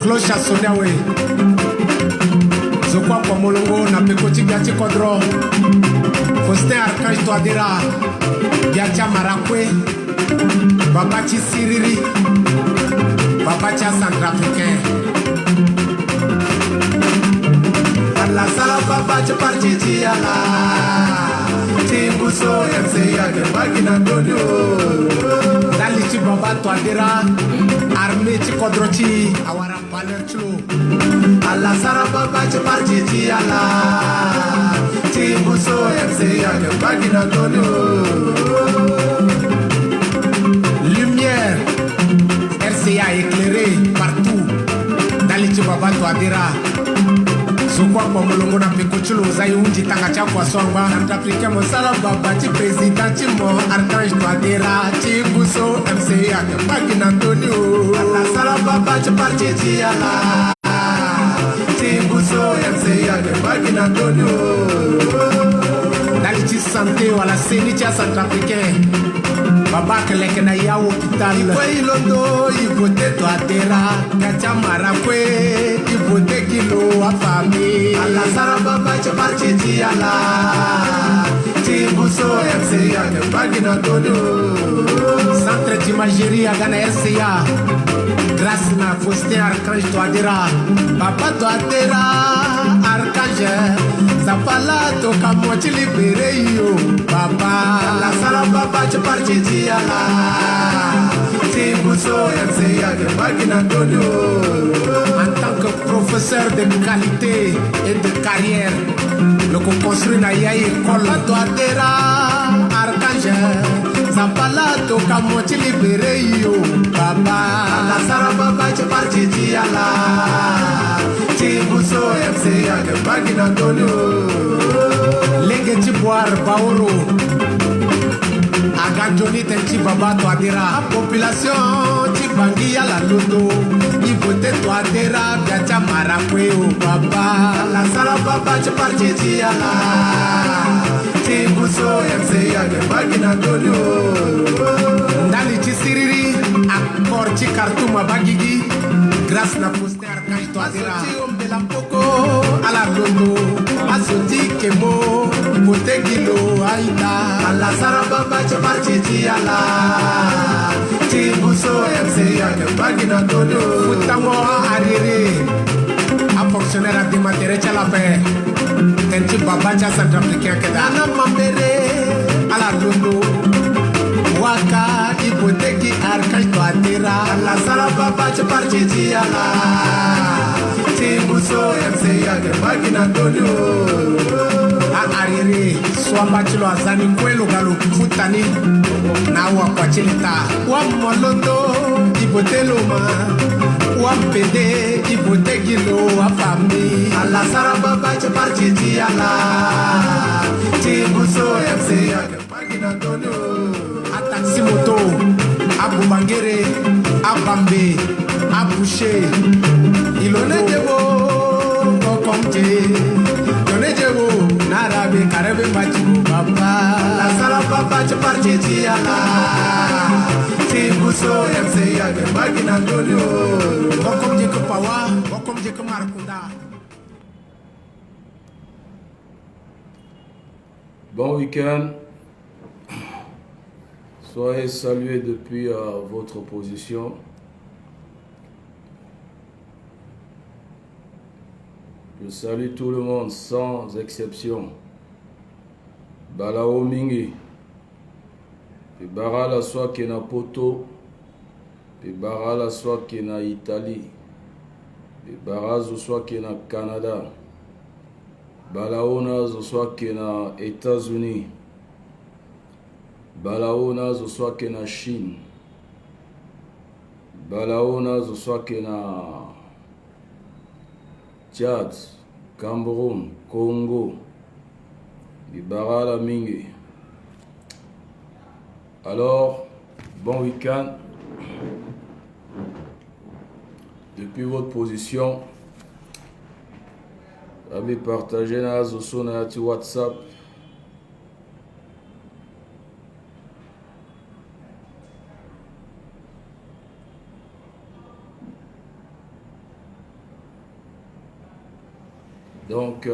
Cloche à Sonia we Zokwa kwa molongo na pekoti biati kodro Faustin Archange Touadéra Biatia Marakwe Babachi Siriri Babacha Centrafricain Allah sala Babacha Partiti ala Timbuso MC Yage Bagina Dodio Dalichi Baba Touadéra Armée Chikodrochi Awara Palerchlo Allah sara Babacha Partiti ala Timbuso MC Yage Bagina Dodio Lumière RCA éclairée partout Dalichi Baba Touadéra Sokwa kwa mulungu na pikuchulu Zayi unji tanga chakwa swangba Centrafricain mosala Babachi Président Chimo Archange Touadéra Chibuso MC Yage Bagina Antonio Allah sala Babachi Partiti ala Chibuso MC Yage Bagina Antonio Dalichi santé wala senicha Centrafricain Baba keleke na ya hôpital Ikwe ilondo ivote Touadéra Kacha Marakwe ivote kilo wa fami Allah sara Babachi Partiti ala Timbuso MC Yage Bagina Antonio Centre d'imagerie à Ghana RCA Grâce na Faustin Archange Touadéra Papa Touadéra Archange Zapala toka mochi libere yo Papa La sala Babachi Partiti ala Timbuso MC Yage Bagina Antonio En tant que professeur de qualité et de carrière Le co-construit na ya école Touadéra Archange Zapala toka mochi libere yo Papa La sala Babachi Partiti ala Timbuso MC Yage Bagina Antonio Lenge Chiboar Baoro Aganjoni Tenchi Baba Touadéra Population Chibangi ya la loto Ivote Touadéra Biatia Marakwe o Baba La sala Babachi Partiti ala Timbuso MC Yage Bagina Antonio Ndali Chisiriri Akor Chikartuma Bagigi Grâce na Faustin Archange Touadéra Asoti Ombela Poko Ala Londo Asoti Kemo Motegilo Aïda Ala Sara Babachi Partiti ala Timbuso MC Yage Bagina Antonio Futango Arire A fonctionnaire à dématériel à la paix Tenchi Babacha Centrafricain Keda Ana Mambere Ala Londo Waka Iboteki Archange Touadéra La sala Babachi Partiti ala Timbuso MC Yage Bagina Antonio A arire Swamba chilo azani kwelo galo futani Na wakwa chilita Wamolondo Iboteloma Wampede Ibotegilo Wafami Ala sala Babachi Partiti ala Timbuso MC Yage Bagina Antonio Taxi moto, Abu Bangere, Abambe, Abouché, Ilonejebo, Kokomje, Ilonejebo, Narabe, Karebe Machibu, Baba, La Sala Babachi Partiti ala Timbuso MC Yage Bagina Antonio, Kokomje Kupawa, Kokomje Kumarkunda. Bon week-end. Soyez salués depuis votre position. Je salue tout le monde sans exception. Balao Mingi. Bara la soie qui est na Poto. Bara la soie qui est na Italie. Bara la soie qui est na Canada. Balao na soie qui est na États-Unis. Balaona zo swake na Chine. Balaona zo swake na Tchad, Cameroun, Congo. Bibarala mingi. Alors, bon week-end. Depuis votre position, vous avez partagé na zo sona WhatsApp. Donc,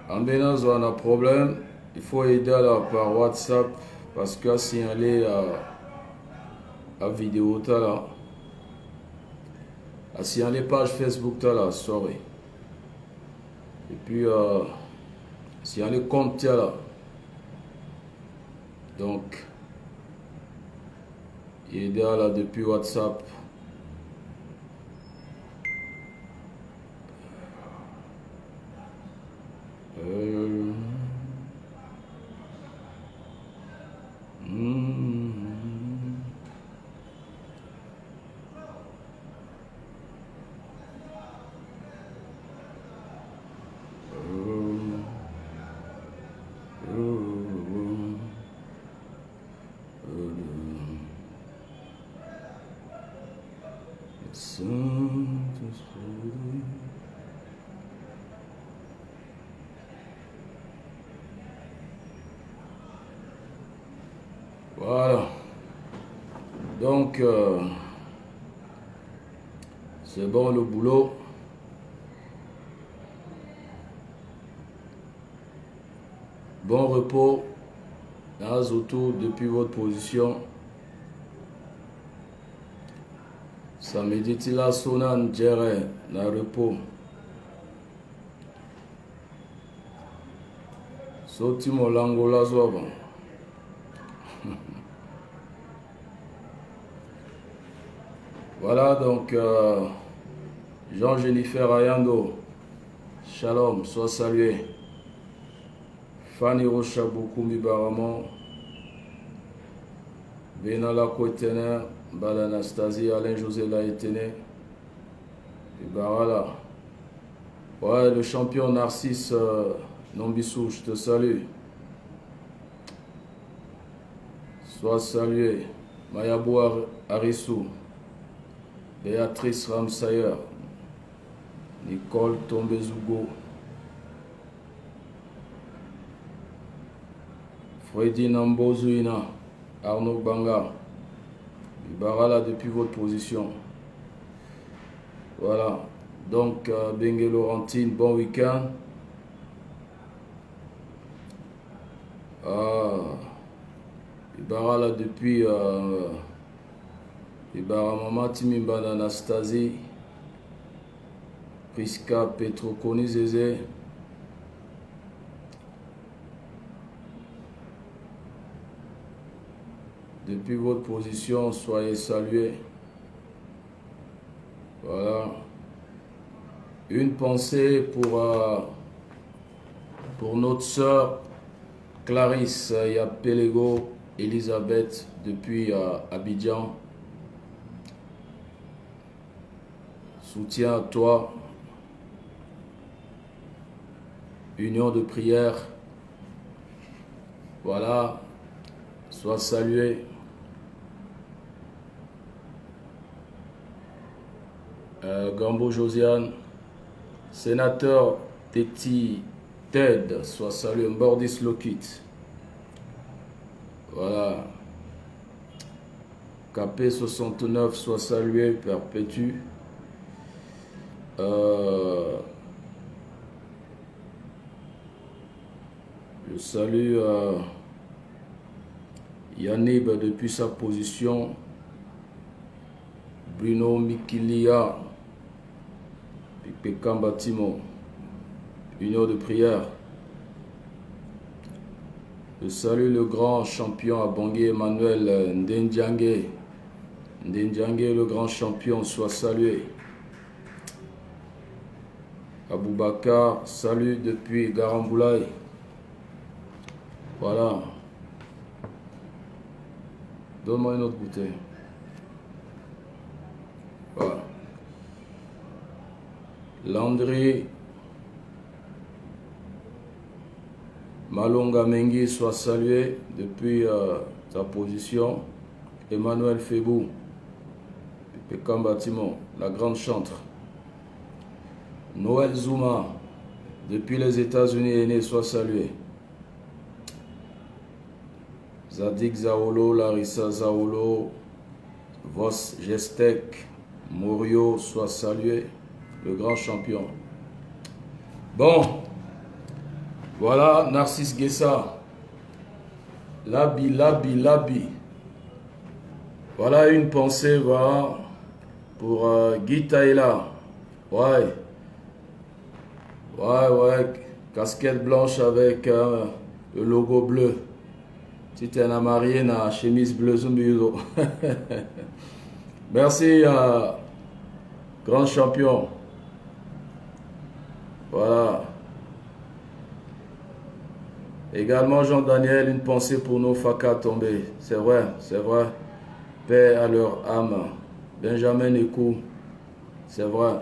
en Bénaz, on a un problème. Il faut aider là, par WhatsApp parce que signaler à vidéo là. À signaler page Facebook là, sorry. Et puis, signaler compte là. Donc, aider là depuis WhatsApp. Voilà. Donc, c'est bon le boulot. Bon repos dans Azoto depuis votre position. Ça médite là, sonan gère na repos. Soti molango la zoba. Voilà donc Jean-Jennifer Ayando, Shalom, sois salué. Fanny Rocha Boukoumi Baramon, Benala Kouetener, Balanastasie, Alain José Laïtene, et Barala. Ouais, le champion Narcisse Nombissou, je te salue. Sois salué. Mayabou Arissou, Béatrice Ramsayer, Nicole Tombezougo, Freddy Nambozouina, Arnaud Banga, Barala depuis votre position. Voilà. Donc, Bengue Laurentine, bon week-end. Barala depuis Ibaramama Timimba Anastasie, Priska Petrokoni Zézé, depuis votre position, soyez salués. Voilà. Une pensée pour notre sœur Clarisse Yapelego Elisabeth depuis Abidjan. Soutien à toi. Union de prière. Voilà. Sois salué. Gambo Josiane. Sénateur Teti Ted. Sois salué. Mbordis Lokit. Voilà. KP69. Sois salué. Perpétue. Je salue Yannib depuis sa position. Bruno Mikilia, Pekamba Timo, Union de prière. Je salue le grand champion à Bangui, Emmanuel Ndendjangue. Ndendjangue, le grand champion, soit salué. Aboubakar, salut depuis Garamboulaye. Voilà. Donne-moi une autre bouteille. Voilà. Landry Malonga Mengi, soit salué depuis sa position. Emmanuel Febou, Pekamba Timon, la grande chantre. Noël Zuma, depuis les États-Unis est né, soit salué. Zadik Zaolo, Larissa Zaolo, Vos Gestek, Morio, soit salué, le grand champion. Bon, voilà Narcisse Guessa. Labi. Voilà une pensée, voilà, pour Guy Taïla. Ouais, casquette blanche avec le logo bleu. Si tu es un marié, na chemise bleue, zumbido. Merci, grand champion. Voilà. Également, Jean-Daniel, une pensée pour nos Faka tombés. C'est vrai. Paix à leur âme. Benjamin Ekou, c'est vrai.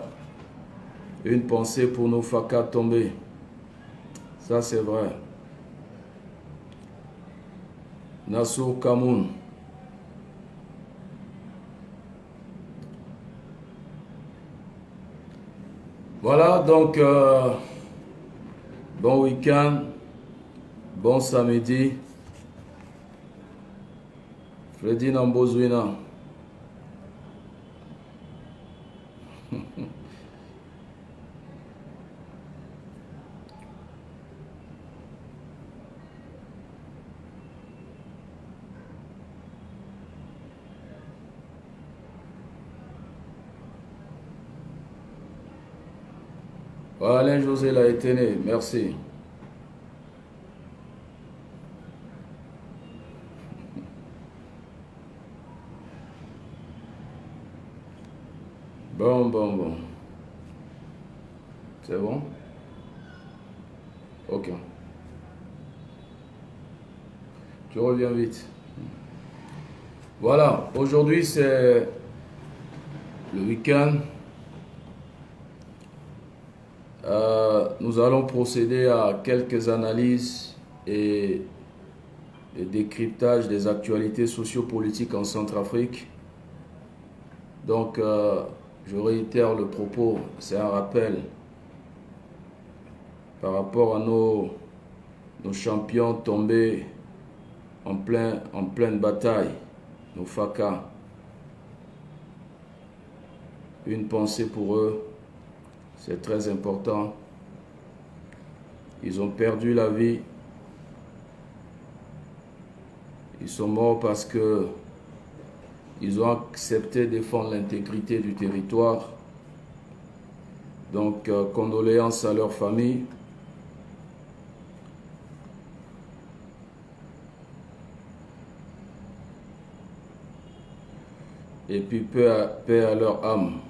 Une pensée pour nos Faka tombés. Ça, c'est vrai. Nassour Kamoun. Voilà, donc, bon week-end, bon samedi. Freddy Nambozouina. Alain José l'a été né, merci. Bon. C'est bon? Ok. Tu reviens vite. Voilà, aujourd'hui c'est le week-end. Nous allons procéder à quelques analyses et des décryptages des actualités sociopolitiques en Centrafrique. Donc, je réitère le propos, c'est un rappel par rapport à nos champions tombés en pleine bataille, nos Faka. Une pensée pour eux, c'est très important. Ils ont perdu la vie. Ils sont morts parce que ils ont accepté de défendre l'intégrité du territoire. Donc, condoléances à leur famille. Et puis, paix à leur âme.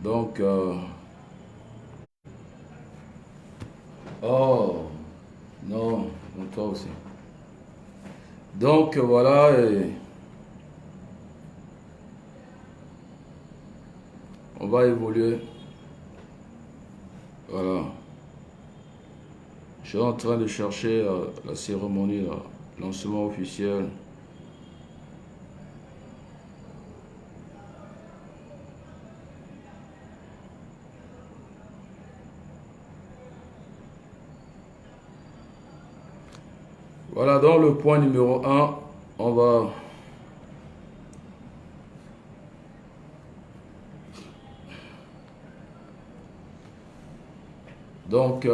Donc, oh, non, toi aussi. Donc, voilà, on va évoluer. Voilà. Je suis en train de chercher la cérémonie, lancement officiel. Voilà, dans le point numéro 1, on va donc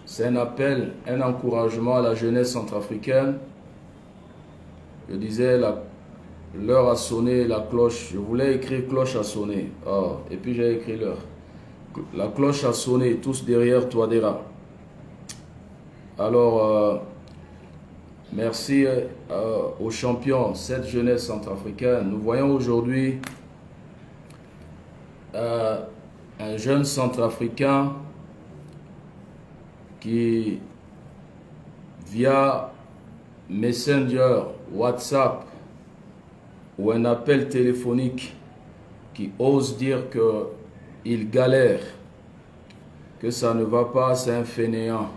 c'est un appel, un encouragement à la jeunesse centrafricaine. Je disais, l'heure a sonné, la cloche, je voulais écrire cloche a sonné, et puis j'ai écrit l'heure. La cloche a sonné, tous derrière Touadéra. Alors, merci aux champions, cette jeunesse centrafricaine. Nous voyons aujourd'hui un jeune centrafricain qui, via Messenger, WhatsApp ou un appel téléphonique, qui ose dire qu'il galère, que ça ne va pas, c'est un fainéant.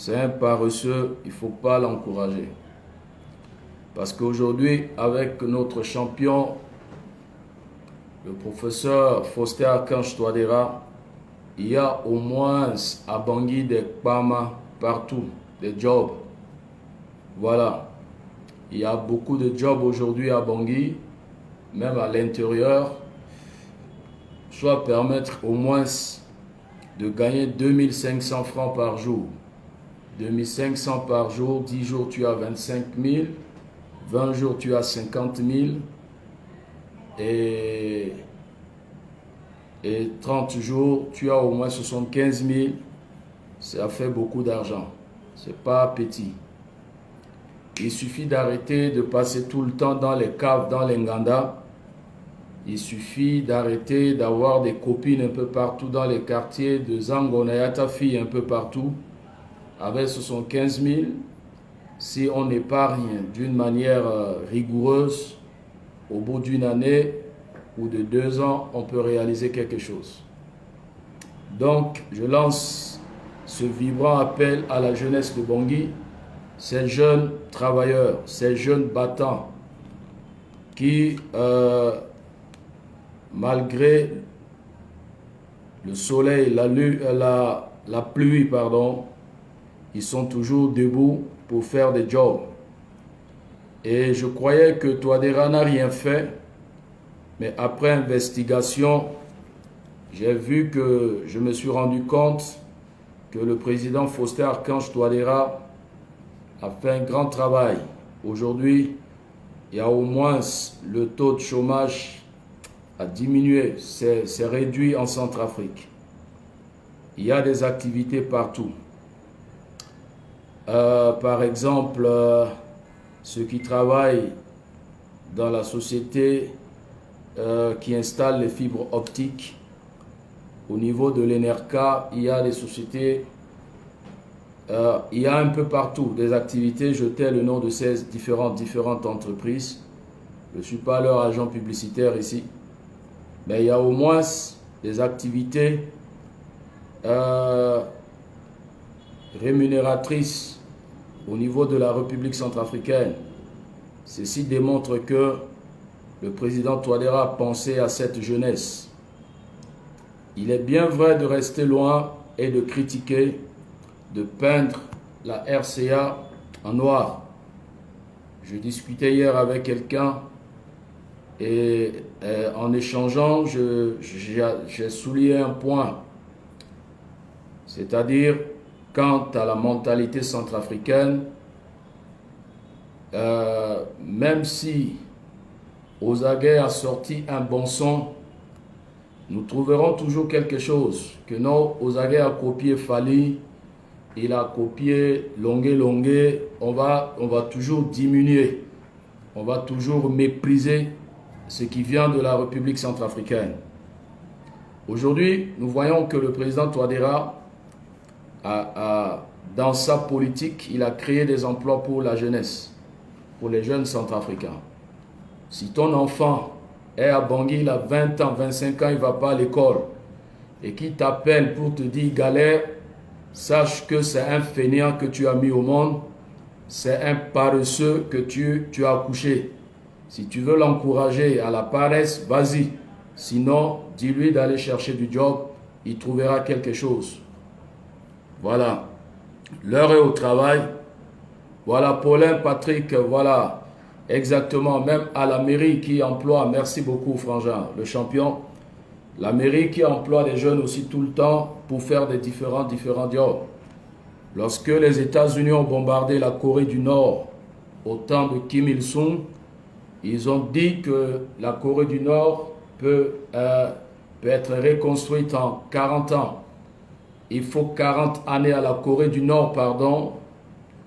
C'est un paresseux, il ne faut pas l'encourager. Parce qu'aujourd'hui, avec notre champion, le professeur Faustin Archange Touadéra, il y a au moins à Bangui des PAMA partout, des jobs. Voilà. Il y a beaucoup de jobs aujourd'hui à Bangui, même à l'intérieur, soit permettre au moins de gagner 2500 francs par jour. 2500 par jour, 10 jours tu as 25 000, 20 jours tu as 50 000 et 30 jours tu as au moins 75 000. Ça fait beaucoup d'argent, c'est pas petit. Il suffit d'arrêter de passer tout le temps dans les caves, dans les Nganda. Il suffit d'arrêter d'avoir des copines un peu partout dans les quartiers, de Zangonayata filles un peu partout. Avec 75 000, si on épargne d'une manière rigoureuse, au bout d'une année ou de 2 ans, on peut réaliser quelque chose. Donc, je lance ce vibrant appel à la jeunesse de Bangui, ces jeunes travailleurs, ces jeunes battants qui, malgré le soleil, la pluie, pardon, ils sont toujours debout pour faire des jobs. Et je croyais que Touadéra n'a rien fait, mais après investigation, j'ai vu que je me suis rendu compte que le président Faustin Archange Touadéra a fait un grand travail. Aujourd'hui, il y a au moins le taux de chômage a diminué, c'est réduit en Centrafrique. Il y a des activités partout. Par exemple, ceux qui travaillent dans la société qui installe les fibres optiques, au niveau de l'ENERCA, il y a des sociétés, il y a un peu partout des activités. Je tais le nom de ces différentes entreprises. Je ne suis pas leur agent publicitaire ici, mais il y a au moins des activités rémunératrices au niveau de la République centrafricaine. Ceci démontre que le président Touadéra a pensé à cette jeunesse. Il est bien vrai de rester loin et de critiquer, de peindre la RCA en noir. Je discutais hier avec quelqu'un et en échangeant, j'ai souligné un point. C'est-à-dire, quant à la mentalité centrafricaine, même si Ozagué a sorti un bon son, nous trouverons toujours quelque chose. Que non, Ozagué a copié Fali, il a copié Longué, on va toujours diminuer, on va toujours mépriser ce qui vient de la République centrafricaine. Aujourd'hui, nous voyons que le président Touadéra, dans sa politique, il a créé des emplois pour la jeunesse, pour les jeunes centrafricains. Si ton enfant est à Bangui, il a 20 ans, 25 ans, il ne va pas à l'école, et qui t'appelle pour te dire galère, sache que c'est un fainéant que tu as mis au monde, c'est un paresseux que tu as accouché. Si tu veux l'encourager à la paresse, vas-y. Sinon, dis-lui d'aller chercher du job, il trouvera quelque chose. Voilà. L'heure est au travail. Voilà, Paulin, Patrick, voilà. Exactement, même à la mairie qui emploie, merci beaucoup Frangin, le champion, la mairie qui emploie des jeunes aussi tout le temps pour faire des différents jobs. Lorsque les États-Unis ont bombardé la Corée du Nord au temps de Kim Il-sung, ils ont dit que la Corée du Nord peut être reconstruite en 40 ans. Il faut 40 années à la Corée du Nord, pardon,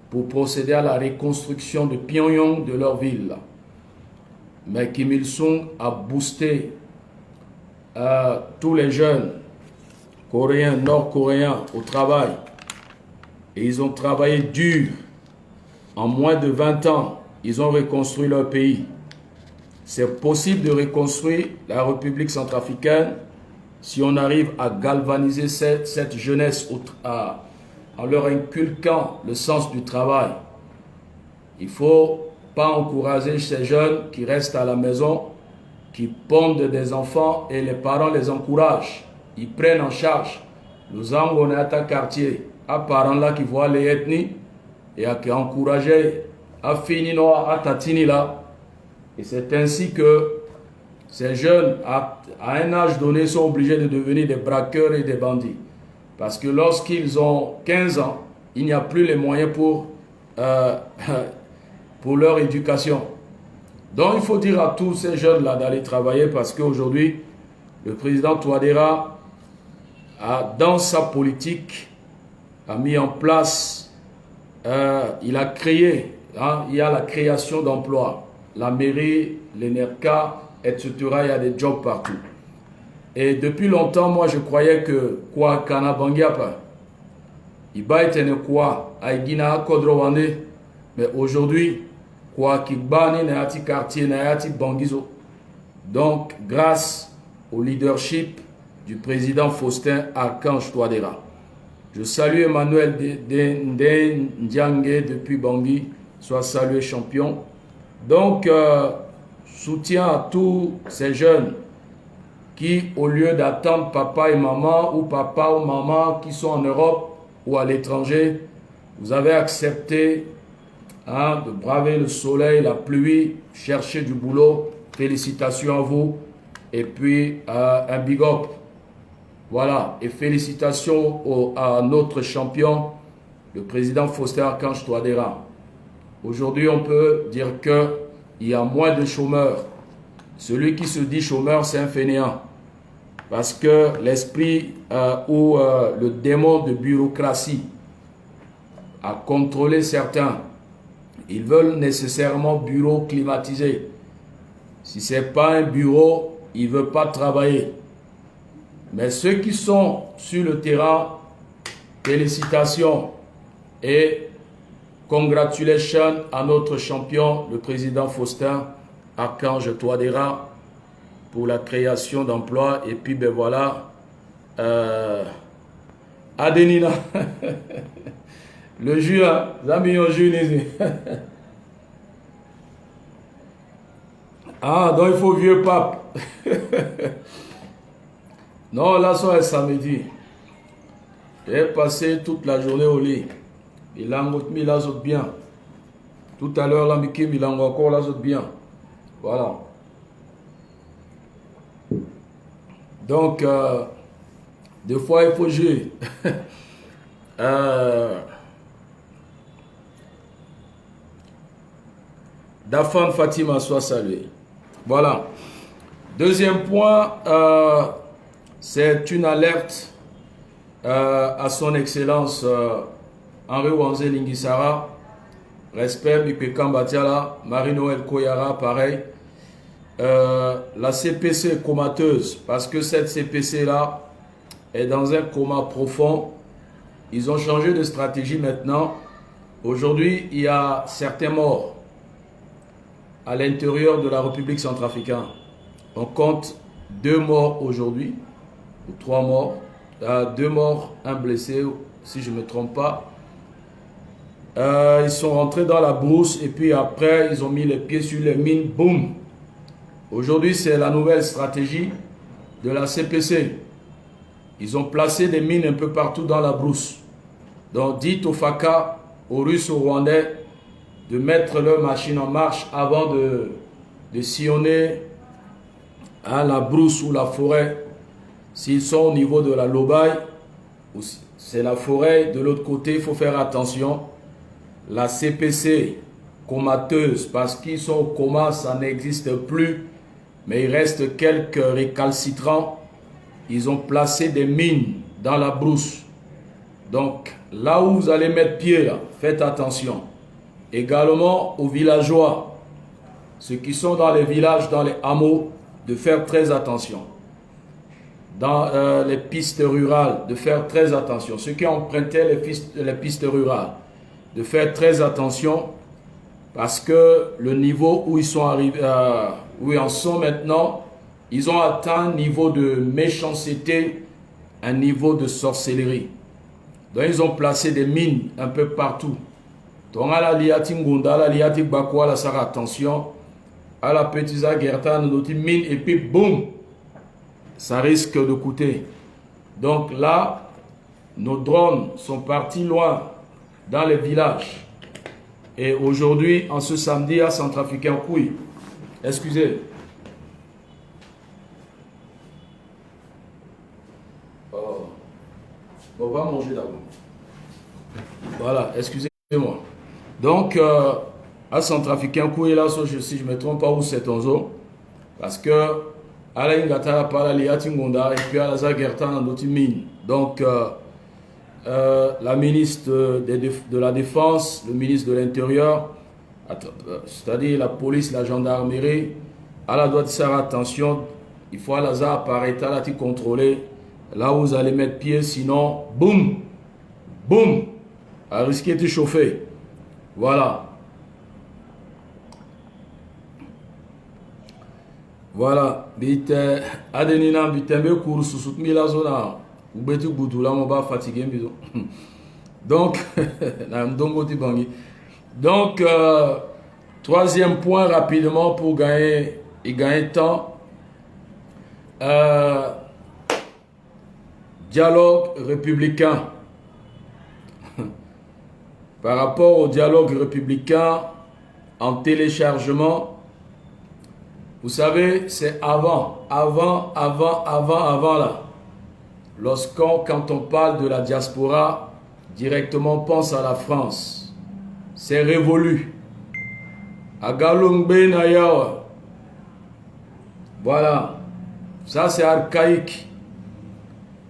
pour procéder à la reconstruction de Pyongyang, de leur ville. Mais Kim Il-sung a boosté tous les jeunes coréens, nord-coréens au travail. Et ils ont travaillé dur. En moins de 20 ans, ils ont reconstruit leur pays. C'est possible de reconstruire la République centrafricaine si on arrive à galvaniser cette jeunesse en leur inculquant le sens du travail. Il ne faut pas encourager ces jeunes qui restent à la maison, qui pondent des enfants et les parents les encouragent. Ils prennent en charge Nous avons un quartier à parents là qui voient les ethnies et à qui encourager à finir à tatini là. Et c'est ainsi que ces jeunes, à un âge donné, sont obligés de devenir des braqueurs et des bandits. Parce que lorsqu'ils ont 15 ans, il n'y a plus les moyens pour leur éducation. Donc il faut dire à tous ces jeunes-là d'aller travailler parce qu'aujourd'hui, le président Touadéra, dans sa politique, a mis en place, il a créé, il y a la création d'emplois. La mairie, l'ENERCA, etc. Il y a des jobs partout. Et depuis longtemps, moi je croyais que quoi kana bangiapa, iba etene quoi, aigina kodrowande, mais aujourd'hui, quoi kibani na yati quartier na yati bangizo. Donc, grâce au leadership du président Faustin Archange Touadéra. Je salue Emmanuel Ndiangue depuis Bangui, soit salué champion. Donc, soutien à tous ces jeunes qui, au lieu d'attendre papa et maman ou papa ou maman qui sont en Europe ou à l'étranger, vous avez accepté de braver le soleil, la pluie, chercher du boulot. Félicitations à vous. Et puis, un big up. Voilà. Et félicitations à notre champion, le président Faustin Archange Touadéra. Aujourd'hui, on peut dire qu'il y a moins de chômeurs. Celui qui se dit chômeur, c'est un fainéant. Parce que l'esprit ou le démon de bureaucratie a contrôlé certains. Ils veulent nécessairement bureau climatisé. Si ce n'est pas un bureau, ils ne veulent pas travailler. Mais ceux qui sont sur le terrain, félicitations et congratulations à notre champion, le président Faustin Archange Touadéra, pour la création d'emplois. Et puis, ben voilà, Adenina, le jus, amis au jus, ah, donc il faut vieux pape. Non, là, c'est samedi. J'ai passé toute la journée au lit. Il a mis la zone bien. Tout à l'heure, là, Mikim, il a encore la zone bien. Voilà. Donc, des fois, il faut jouer. Dafan Fatima soit salué. Voilà. Deuxième point, c'est une alerte à son excellence Henri Wanze Lingisara. Respect, Mipekam Batiala, Marie-Noël Koyara, pareil. La CPC est comateuse parce que cette CPC-là est dans un coma profond. Ils ont changé de stratégie maintenant. Aujourd'hui, il y a certains morts à l'intérieur de la République centrafricaine. On compte 2 morts aujourd'hui, ou 3 morts. 2 morts, 1 blessé, si je ne me trompe pas. Ils sont rentrés dans la brousse et puis après, ils ont mis les pieds sur les mines, boum. Aujourd'hui, c'est la nouvelle stratégie de la CPC. Ils ont placé des mines un peu partout dans la brousse. Donc, dites aux FACA, aux Russes, aux Rwandais, de mettre leur machine en marche avant de sillonner la brousse ou la forêt. S'ils sont au niveau de la Lobaye, c'est la forêt, de l'autre côté, il faut faire attention. La CPC, comateuse, parce qu'ils sont au coma, ça n'existe plus, mais il reste quelques récalcitrants. Ils ont placé des mines dans la brousse. Donc, là où vous allez mettre pied, là, faites attention. Également aux villageois, ceux qui sont dans les villages, dans les hameaux, de faire très attention. Dans les pistes rurales, de faire très attention. Ceux qui empruntaient les pistes rurales, de faire très attention parce que le niveau où ils sont arrivés, où ils en sont maintenant, ils ont atteint un niveau de méchanceté, un niveau de sorcellerie. Donc ils ont placé des mines un peu partout. Donc à la liati ngunda, à la liati bakwa, la sara attention, à la petite Gerta, notre mine et puis boum, ça risque de coûter. Donc là, nos drones sont partis loin dans les villages. Et aujourd'hui, en ce samedi à Centrafricain Kouy, excusez. On va manger d'abord. Voilà, excusez-moi. Donc, à Centrafricain Kouy, là, si je ne me trompe pas, où c'est Tonzo, parce que Alain Gatara parle à Tingonda et puis à la Zagertan en mine. Donc, la ministre de la Défense, le ministre de l'Intérieur, c'est-à-dire la police, la gendarmerie, à la doit faire attention. Il faut à la apparaître, à la contrôler. Là où vous allez mettre pied, sinon, boum, boum, à risquer de chauffer. Voilà. Voilà. Bite, adenina, bitembe, cours, sous la zone. Fatigué. Donc, troisième point rapidement pour gagner temps. Dialogue républicain. Par rapport au dialogue républicain en téléchargement, vous savez, c'est avant là. Quand on parle de la diaspora, directement on pense à la France. C'est révolu. Agalungbe Nayawa. Voilà. Ça, c'est archaïque.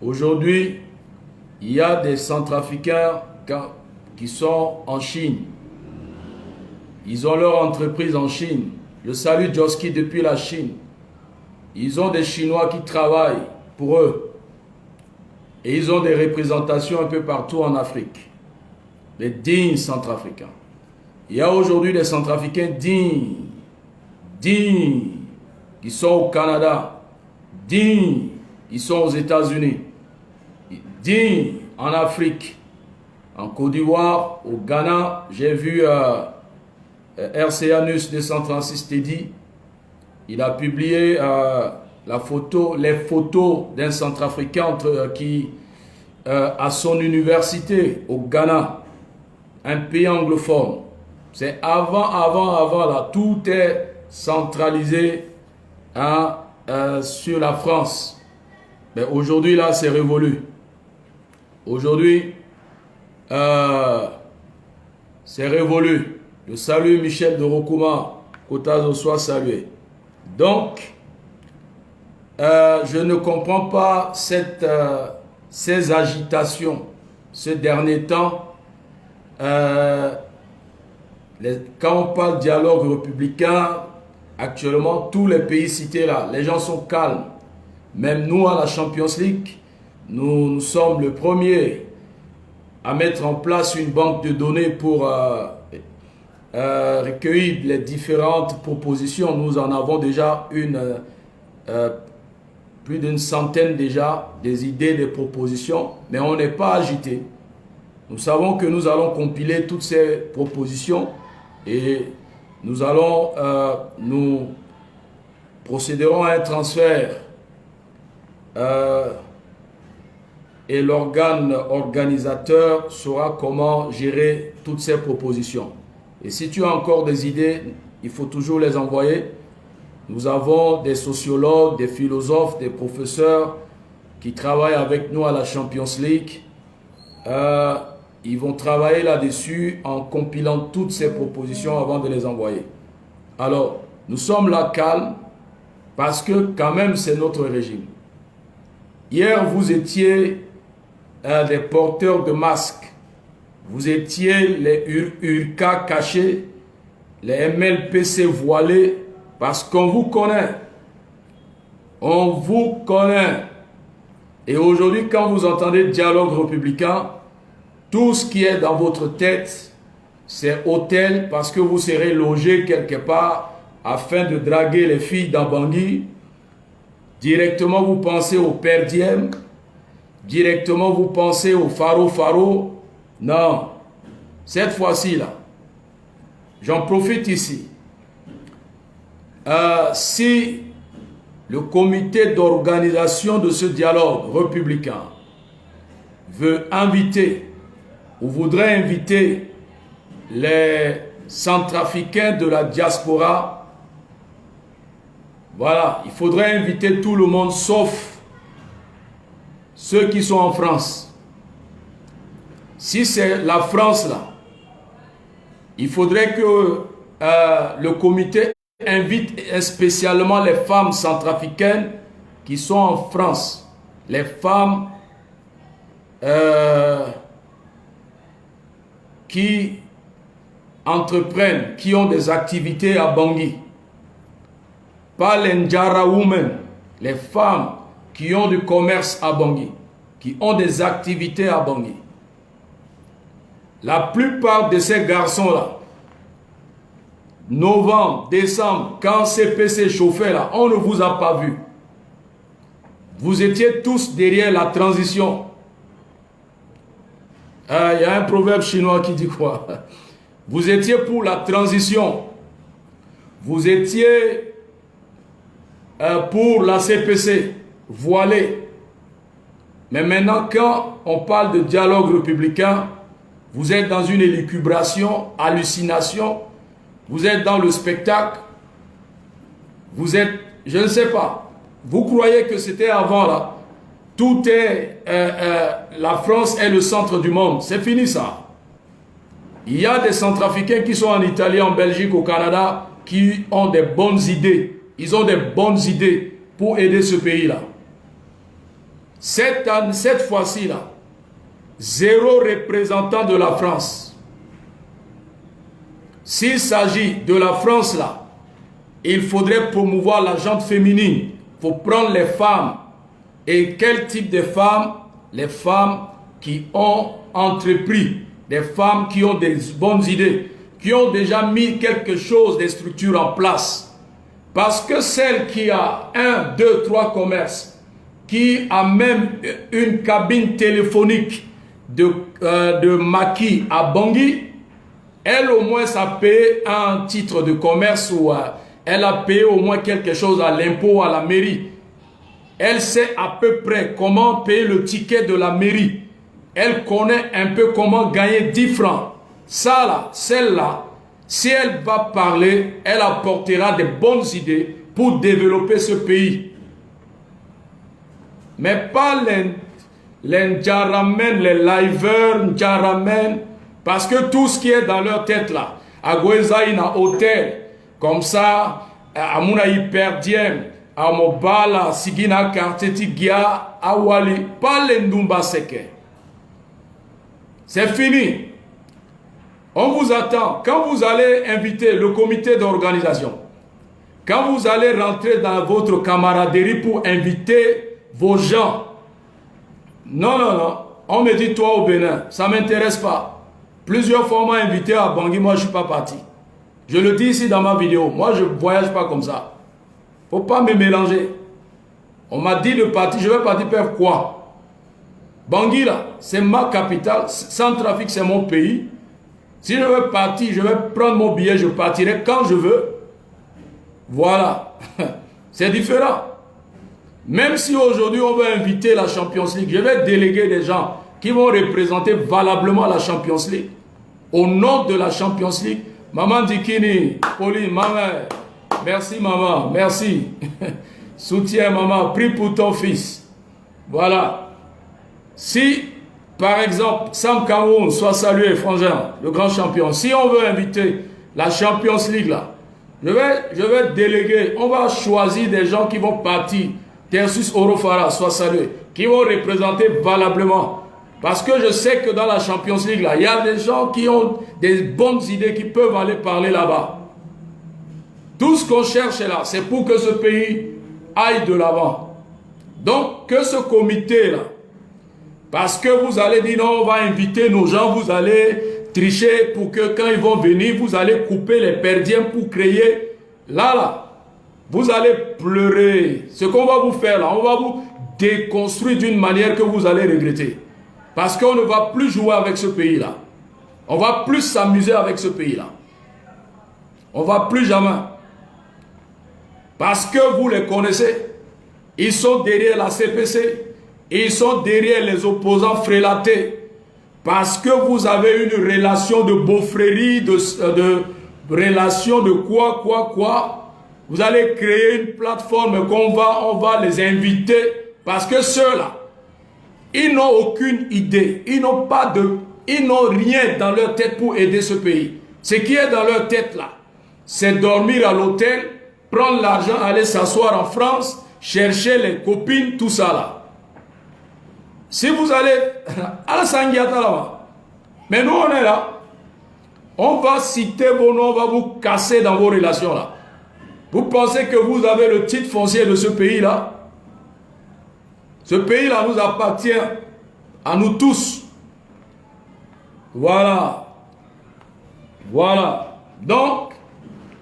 Aujourd'hui, il y a des Centrafricains qui sont en Chine. Ils ont leur entreprise en Chine. Je salue Joski depuis la Chine. Ils ont des Chinois qui travaillent pour eux. Et ils ont des représentations un peu partout en Afrique. Les dignes Centrafricains. Il y a aujourd'hui des Centrafricains dignes, qui sont au Canada, dignes, ils sont aux États-Unis, dignes en Afrique, en Côte d'Ivoire, au Ghana. J'ai vu RCA News 236 Teddy, il a publié les photos d'un Centrafricain qui à son université au Ghana, un pays anglophone. C'est avant là, tout est centralisé sur la France. Mais aujourd'hui là, c'est révolu. Aujourd'hui, c'est révolu. Je salue Michel de Rokuma, Kotazo soit salué. Donc, je ne comprends pas ces agitations ces derniers temps. Quand on parle de dialogue républicain, actuellement, tous les pays cités là, les gens sont calmes. Même nous, à la Champions League, nous sommes le premier à mettre en place une banque de données pour recueillir les différentes propositions. Nous en avons déjà plus d'une centaine déjà, des idées, des propositions, mais on n'est pas agité. Nous savons que nous allons compiler toutes ces propositions et nous allons, nous procéderons à un transfert et l'organe organisateur saura comment gérer toutes ces propositions. Et si tu as encore des idées, il faut toujours les envoyer. Nous avons des sociologues, des philosophes, des professeurs qui travaillent avec nous à la Champions League. Ils vont travailler là-dessus en compilant toutes ces propositions avant de les envoyer. Alors, nous sommes là calmes parce que quand même c'est notre régime. Hier, vous étiez des porteurs de masques. Vous étiez les URCA cachés, les MLPC voilés, parce qu'on vous connaît. On vous connaît. Et aujourd'hui, quand vous entendez dialogue républicain, tout ce qui est dans votre tête, c'est hôtel, parce que vous serez logé quelque part afin de draguer les filles d'Abangui. Directement, vous pensez au Père Diem. Directement, vous pensez au Faro. Non. Cette fois-ci, là, j'en profite ici. Si le comité d'organisation de ce dialogue républicain veut inviter ou voudrait inviter les Centrafricains de la diaspora, voilà, il faudrait inviter tout le monde sauf ceux qui sont en France. Si c'est la France là, il faudrait que le comité invite spécialement les femmes centrafricaines qui sont en France, les femmes qui entreprennent, qui ont des activités à Bangui. Pas les Njara Women, les femmes qui ont du commerce à Bangui, qui ont des activités à Bangui. La plupart de ces garçons-là, novembre, décembre, quand CPC chauffait là, on ne vous a pas vu. Vous étiez tous derrière la transition. Il y a un proverbe chinois qui dit quoi? Vous étiez pour la transition. Vous étiez pour la CPC, voilé. Mais maintenant, quand on parle de dialogue républicain, vous êtes dans une élucubration, hallucination. Vous êtes dans le spectacle. Vous êtes, je ne sais pas. Vous croyez que c'était avant là. Tout est, la France est le centre du monde. C'est fini ça. Il y a des Centrafricains qui sont en Italie, en Belgique, au Canada, qui ont des bonnes idées. Ils ont des bonnes idées pour aider ce pays-là. Cette fois-ci là, 0 représentant de la France. S'il s'agit de la France là, il faudrait promouvoir la gente féminine. Il faut prendre les femmes. Et quel type de femmes? Les femmes qui ont entrepris, des femmes qui ont des bonnes idées, qui ont déjà mis quelque chose, des structures en place. Parce que celle qui a 1, 2, 3 commerces, qui a même une cabine téléphonique de maquis à Bangui, elle au moins a payé un titre de commerce ou elle a payé au moins quelque chose à l'impôt, à la mairie. Elle sait à peu près comment payer le ticket de la mairie. Elle connaît un peu comment gagner 10 francs. Ça là, celle-là, si elle va parler, elle apportera des bonnes idées pour développer ce pays. Mais pas les Njaramen, les liveurs Njaramen, parce que tout ce qui est dans leur tête là, à Gweza, il y a un hôtel, comme ça, à Mouna Hyperdiem, à Mobala, Sigina, Karteti, Gia, Awali, pas les Ndumba Seke. C'est fini. On vous attend. Quand vous allez inviter le comité d'organisation, quand vous allez rentrer dans votre camaraderie pour inviter vos gens, non, non, non, on me dit toi au Bénin, ça ne m'intéresse pas. Plusieurs fois on m'a invité à Bangui, moi je ne suis pas parti. Je le dis ici dans ma vidéo, moi je ne voyage pas comme ça. Il ne faut pas me mélanger. On m'a dit de partir, je vais partir faire quoi? Bangui là, c'est ma capitale, Centrafrique c'est mon pays. Si je veux partir, je vais prendre mon billet, je partirai quand je veux. Voilà. C'est différent. Même si aujourd'hui on veut inviter la Champions League, je vais déléguer des gens qui vont représenter valablement la Champions League. Au nom de la Champions League, Maman Dikini, Pauline, maman, merci maman, merci. Soutien maman, prie pour ton fils. Voilà. Si, par exemple, Sam Cameroun soit salué, frangin, le grand champion, si on veut inviter la Champions League là, je vais déléguer, on va choisir des gens qui vont partir. Tersus Orofara soit salué, qui vont représenter valablement. Parce que je sais que dans la Champions League, là, il y a des gens qui ont des bonnes idées qui peuvent aller parler là-bas. Tout ce qu'on cherche là, c'est pour que ce pays aille de l'avant. Donc, que ce comité-là, parce que vous allez dire non, on va inviter nos gens, vous allez tricher pour que quand ils vont venir, vous allez couper les perdiens pour créer. Là, vous allez pleurer. Ce qu'on va vous faire là, on va vous déconstruire d'une manière que vous allez regretter. Parce qu'on ne va plus jouer avec ce pays-là. On va plus s'amuser avec ce pays-là. On ne va plus jamais. Parce que vous les connaissez. Ils sont derrière la CPC. Ils sont derrière les opposants frélatés. Parce que vous avez une relation de beaufrérie, de relation de quoi. Vous allez créer une plateforme qu'on on va les inviter. Parce que ceux-là, ils n'ont aucune idée. Ils n'ont rien dans leur tête pour aider ce pays. Ce qui est dans leur tête là, c'est dormir à l'hôtel, prendre l'argent, aller s'asseoir en France, chercher les copines, tout ça là. Si vous allez à la Sangiata là-bas, mais nous on est là, on va citer vos noms, on va vous casser dans vos relations là. Vous pensez que vous avez le titre foncier de ce pays là? Ce pays là nous appartient à nous tous. Voilà. Donc,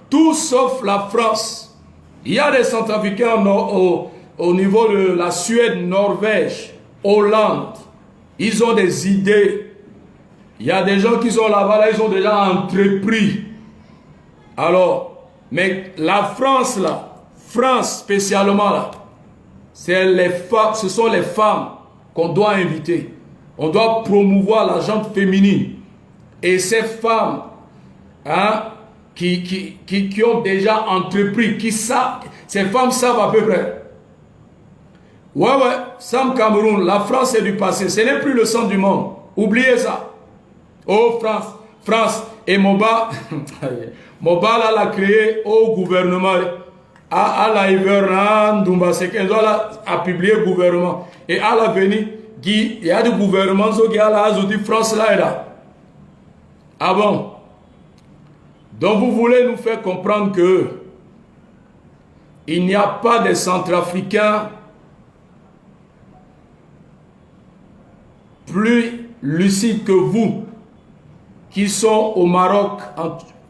tout sauf la France. Il y a des Centrafricains au niveau de la Suède, Norvège, Hollande. Ils ont des idées. Il y a des gens qui sont là-bas, là, ils ont déjà entrepris. Alors, mais la France là, France spécialement là, ce sont les femmes qu'on doit inviter. On doit promouvoir la gente féminine. Et ces femmes, hein, qui ont déjà entrepris, ces femmes savent à peu près. Ouais, Sam Cameroun, la France est du passé. Ce n'est plus le centre du monde. Oubliez ça. Oh, France. Et Moba, là, l'a créé au gouvernement. À la Ivernan, Dumba, c'est qu'elle a publié le gouvernement. Et à l'avenir, il y a du gouvernement qui a la France là et là. Ah bon? Donc vous voulez nous faire comprendre que il n'y a pas de Centrafricains plus lucides que vous qui sont au Maroc,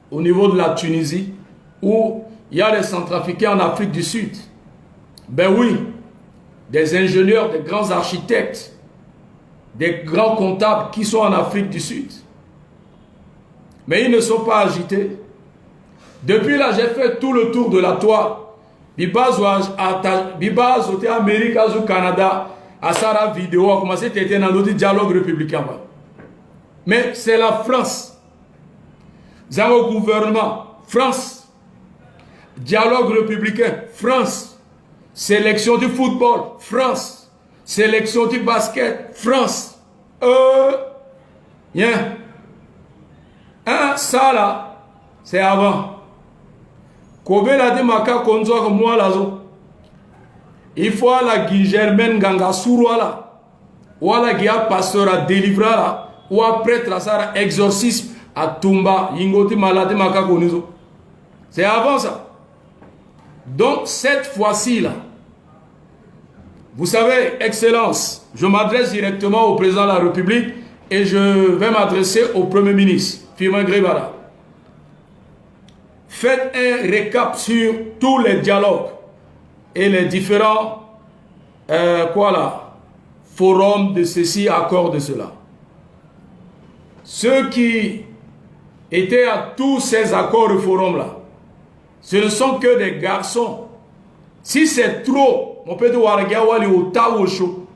au niveau de la Tunisie, où il y a des Centrafricains en Afrique du Sud. Ben oui, des ingénieurs, des grands architectes, des grands comptables qui sont en Afrique du Sud. Mais ils ne sont pas agités. Depuis là, j'ai fait tout le tour de la toile. Biba Zoté Amérique, au Canada, à Sarah vidéo, a commencé à être dans notre dialogue républicain. Mais c'est la France. Vous avez le gouvernement, France. Dialogue républicain, France. Sélection du football, France. Sélection du basket, France. Bien. Ça là, c'est avant. Kobe l'a dit, Maka Konzo, moi là, il faut la Germaine Ganga Sourwa là, ou la Gia pasteur à délivrer là, ou à prêtre à ça, exorcisme à Tumba, Yingoti Malade Maka Konzo. C'est avant ça. Donc, cette fois-ci là, vous savez, Excellence, je m'adresse directement au président de la République et je vais m'adresser au Premier ministre, Firmin Grébara. Faites un récap sur tous les dialogues et les différents forums de ceci, accords de cela. Ceux qui étaient à tous ces accords et forums-là, ce ne sont que des garçons. Si c'est trop, on peut dire Waragawali ou Tawosho,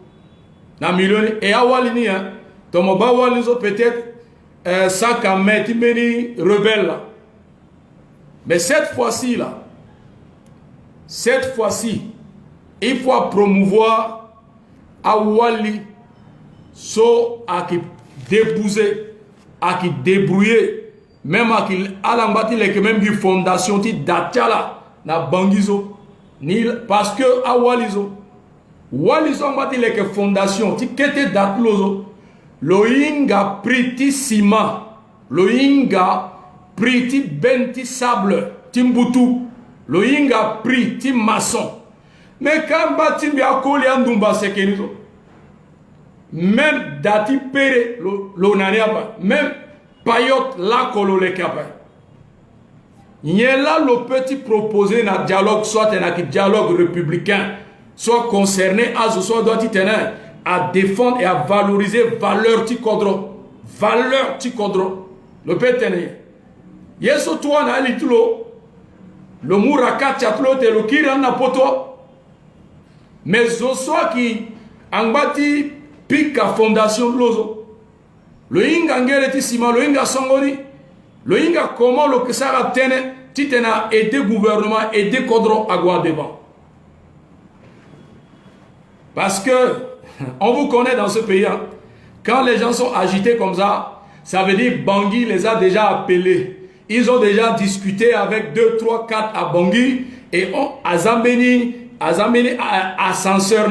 na million et Awalini, hein, Tomobawali peut-être 100 mètres, rebelle là. Mais cette fois-ci là, il faut promouvoir Awali so à qui débouser, à qui débrouiller, même à qui alambati les même qui fondation ti datala na bangizo ni parce que Awalizo Walizo mbati les fondation ti kete datlozo loinga priti ciment loinga priti benti sable timbutu loinga priti maçon mais quand bati bi akoli andumba sekenizo même dati pere lo naniaba même payot la kolo le kapa il y a là le petit proposé dans dialogue soit un dialogue républicain soit concerné à ce soit doit tenir à défendre et à valoriser valeur tikodro le peut tenir yeso toi na litulo le muraka chatlo te lo kirana poto mais ce soit qui Angbati pika fondation lozo. Le inga ngere ti sima, le inga songoni. Le inga comment le kesara tene, titena aider gouvernement, aider Kodro Agua devant. Parce que, on vous connaît dans ce pays, hein, quand les gens sont agités comme ça veut dire Bangui les a déjà appelés. Ils ont déjà discuté avec 2, 3, 4 à Bangui et Azambeni, ascenseur,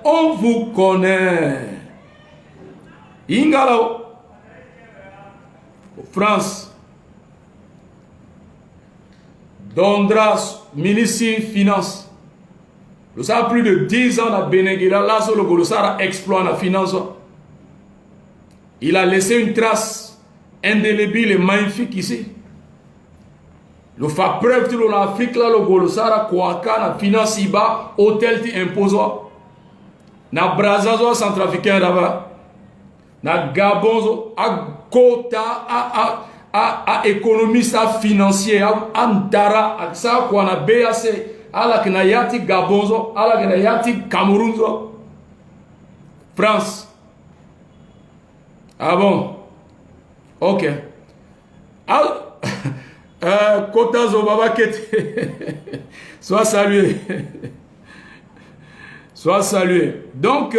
on vous connaît. Ingalo, France, Dondras, ministre Finance. Le ça a plus de 10 ans à Benegila, là sur le Golosara exploit la finance. Il a laissé une trace indélébile et magnifique ici. Le fa preuve de l'Afrique là, le Golosara, Kouaka, la finance iba, hôtel qui impose. Na Brazzaville centrafricain là-bas. Na Gabon, à Kota, à économiste, à financier, à Ndara, à ça, quoi, na BAC. Ala kenayati Gabonzo, ala kenayati Camerounzo, France. Ah bon? Ok. Kota Zobaba Kete. Sois salué. Sois salué. Donc,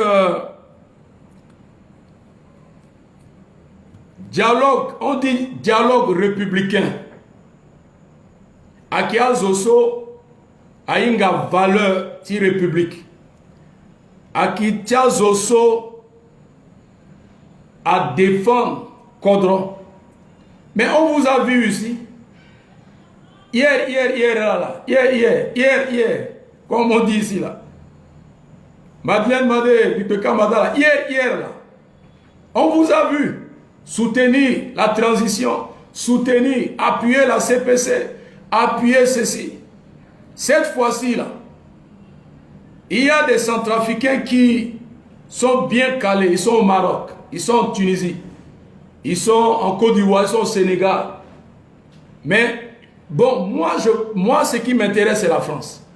dialogue, on dit dialogue républicain. Akia Zoso a une valeur de république. Akitia Zoso à défendre Kodro. Mais on vous a vu ici. Hier, comme on dit ici là. Madeleine Madé, Bipeka Madala, hier là. On vous a vu soutenir la transition, soutenir, appuyer la CPC, appuyer ceci. Cette fois-ci, là, il y a des Centrafricains qui sont bien calés. Ils sont au Maroc, ils sont en Tunisie, ils sont en Côte d'Ivoire, ils sont au Sénégal. Mais, bon, moi ce qui m'intéresse, c'est la France.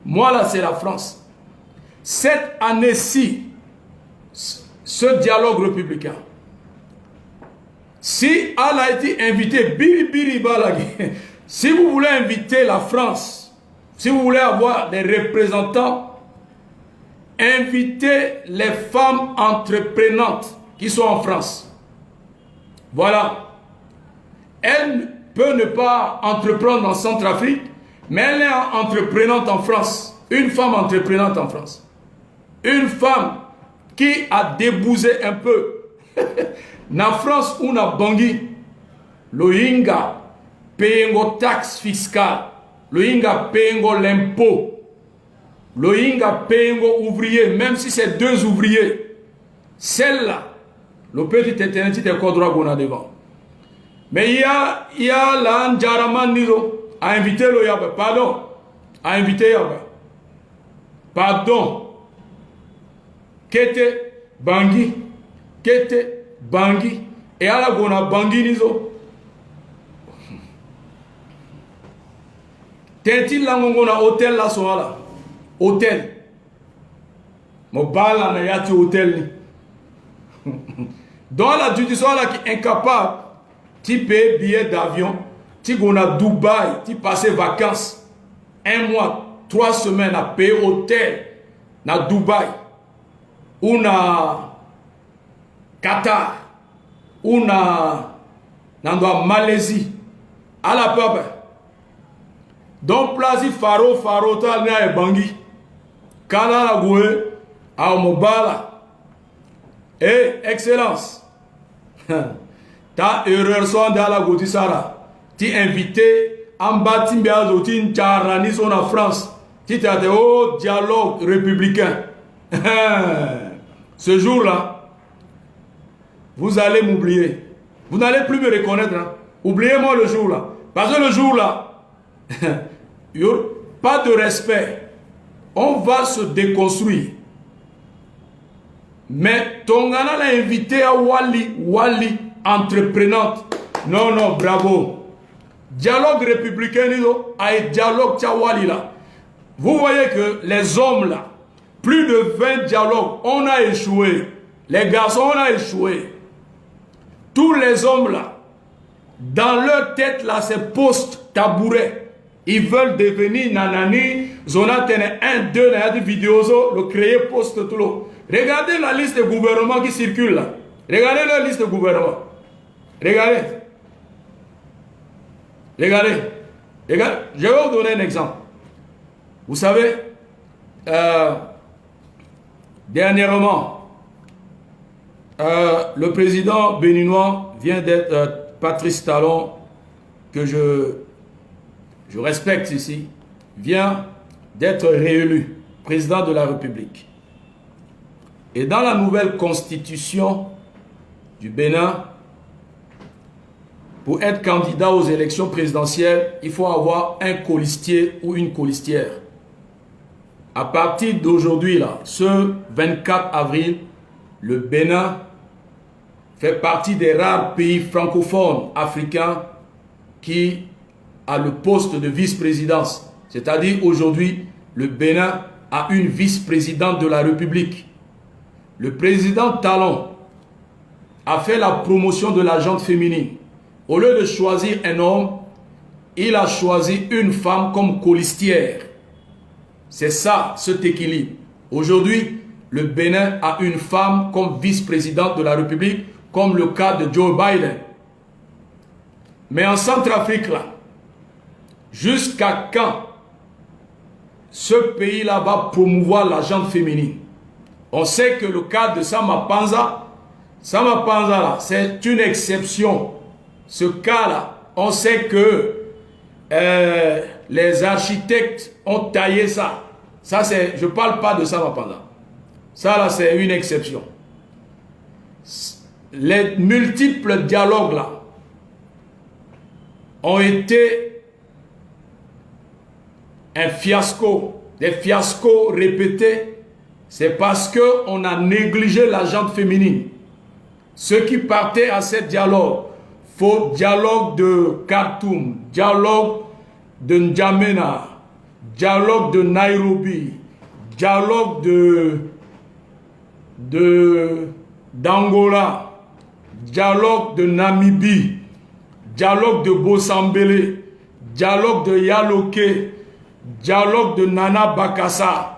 Moi, là, c'est la France. Cette année-ci, ce dialogue républicain, si elle a été invitée, si vous voulez inviter la France, si vous voulez avoir des représentants, invitez les femmes entreprenantes qui sont en France. Voilà. Elle peut ne pas entreprendre en Centrafrique, mais elle est entreprenante en France. Une femme entreprenante en France. Une femme qui a débousé un peu. En France, on a Bangui, le Inga, payant taxe fiscale. Le Inga paye l'impôt. Le Inga paye ouvrier, même si c'est 2 ouvriers. Celle-là, le petit internet de Kodra Gona devant. Mais il y a là Ndjaraman Nizo a invité le Yaba. Pardon. A invité Yaba. Pardon. Kete Bangui. Kete Bangui. Et à la Gona Bangui Nizo. Tentil la ngona hôtel la soala. Hôtel. Mo bala na yati hôtel. Dans la judiciaire là qui est incapable, tu payes billet d'avion, tu vas à Dubaï, tu passes vacances 1 mois, 3 semaines à payer hôtel na Dubaï ou na Qatar ou na Malaisie à la peuple. Donc, place Faro, tal na Bangui. Kana la goué, à Mobala. Eh, excellence. Ta erreur son dans la Goutisara. Tu invité en bâtiment Béazotin, Tcharani son en France. Tu t'as dit, oh, dialogue républicain. Ce jour-là, vous allez m'oublier. Vous n'allez plus me reconnaître. Hein? Oubliez-moi le jour-là. Parce que le jour-là, pas de respect. On va se déconstruire. Mais Tongana l'a invité à Wali, entreprenante. Non, bravo. Dialogue républicain, a dialogue Tchawali là. Vous voyez que les hommes là, Plus de 20 dialogues. On a échoué. Les garçons, on a échoué. Tous les hommes là, dans leur tête là, c'est poste, tabouret. Ils veulent devenir nanani, zonatene 1, 2, nanani vidéo, le créer poste tout le. Regardez la liste de gouvernements qui circule là. Regardez leur liste de gouvernements. Regardez. Regardez. Regardez. Je vais vous donner un exemple. Vous savez, dernièrement, le président béninois vient d'être, Patrice Talon, que je respecte ici, vient d'être réélu président de la République. Et dans la nouvelle constitution du Bénin, pour être candidat aux élections présidentielles, il faut avoir un colistier ou une colistière. À partir d'aujourd'hui, là, ce 24 avril, le Bénin fait partie des rares pays francophones africains qui a le poste de vice-présidence. C'est-à-dire aujourd'hui, le Bénin a une vice-présidente de la République. Le président Talon a fait la promotion de la gente féminine. Au lieu de choisir un homme, il a choisi une femme comme colistière. C'est ça, cet équilibre. Aujourd'hui, le Bénin a une femme comme vice-présidente de la République, comme le cas de Joe Biden. Mais en Centrafrique, là, jusqu'à quand ce pays-là va promouvoir la gente féminine? On sait que le cas de Sama Panza, là, c'est une exception. Ce cas-là, on sait que les architectes ont taillé ça. Ça, c'est, je ne parle pas de Sama Panza. Ça, là, c'est une exception. Les multiples dialogues, là, ont été un fiasco. Des fiascos répétés. C'est parce qu'on a négligé la gente féminine. Ceux qui partaient à ces dialogues, faux dialogue de Khartoum, dialogue de N'Djamena, dialogue de Nairobi, dialogue d'Angola, dialogue de Namibie, dialogue de Bosambele, dialogue de Yaloke, dialogue de Nana Bakassa,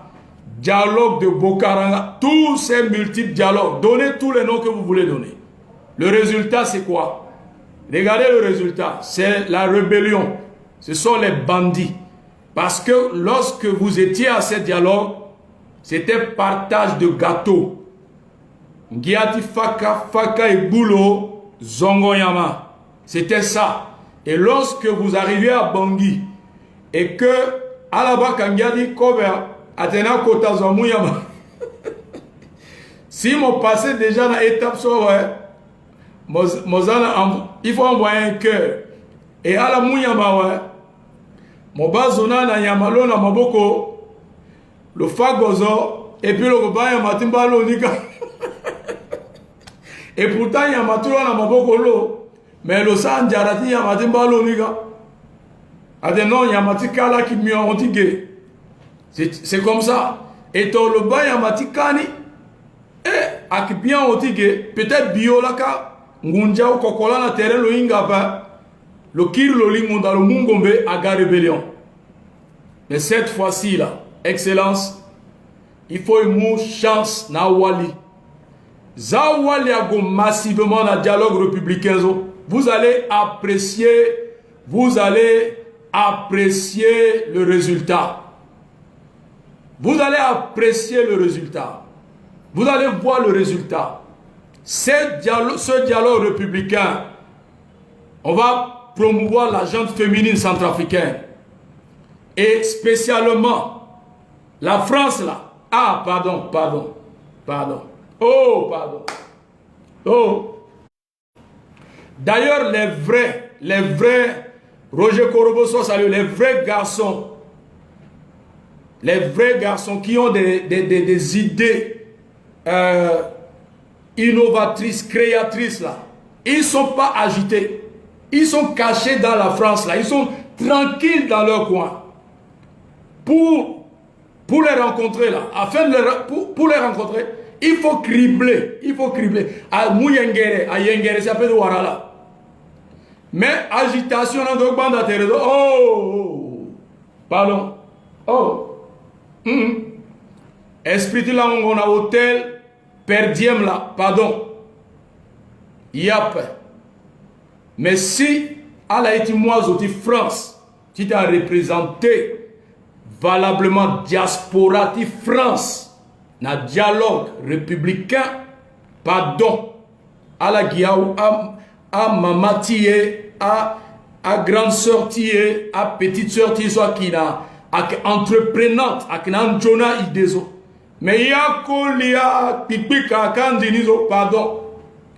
dialogue de Bokaranga, tous ces multiples dialogues, donnez tous les noms que vous voulez donner. Le résultat, c'est quoi? Regardez le résultat, c'est la rébellion. Ce sont les bandits. Parce que lorsque vous étiez à ces dialogues, c'était partage de gâteaux. Ngiati Faka, Faka et Boulo, Zongoyama. C'était ça. Et lorsque vous arrivez à Bangui, et que Alaba Kangiadi Kober, Atena Kota Zongoyama, si mon passé déjà dans l'étape sur il faut envoyer un cœur. Et à la Mouyama, mon bazona na Yamalo na Maboko, le Fagozo, et puis le Robaya Matimbalo Nika. Et pourtant, Yamatula na Maboko lo, mais le San Jarati Yamatimbalo Nika. Adenon Yamatikala qui m'y ont tigé. C'est comme ça. Et ton le bas Yamatikani, et Akipian otigé, peut-être Biolaka. Ngunjao kokola na terrain lo ingaba le kir lo lingonda lo mungombe aga rébellion. Mais cette fois-ci là, excellence, il faut une chance na wali. Za wali ago massivement na dialogue républicain. Vous allez apprécier le résultat. Vous allez apprécier le résultat. Vous allez voir le résultat. Ce dialogue républicain, on va promouvoir la gente féminine centrafricaine. Et spécialement, la France là. Ah, pardon. Oh, pardon. Oh. D'ailleurs, les vrais, Roger Koroboso, salut, les vrais garçons qui ont des idées innovatrices, créatrices là, ils ne sont pas agités. Ils sont cachés dans la France là. Ils sont tranquilles dans leur coin. Pour pour les rencontrer là, afin de pour les rencontrer, il faut cribler, à Mouyengere, à Yengere, ça peut de Warala. Mais agitation dans le bande à oh, pardon, oh, esprit là on a hôtel, per diem là, pardon, yap. Mais si à la été moi France, qui t'a représenté valablement diaspora de France, na dialogue républicain, pardon, à la Guiaou, à mamati, à grande sœur, à petite sœur, soit qui n'a, à entreprenante, à qui n'a jona idézo. Mais il y a kolia pipi kakan dinizo, pardon,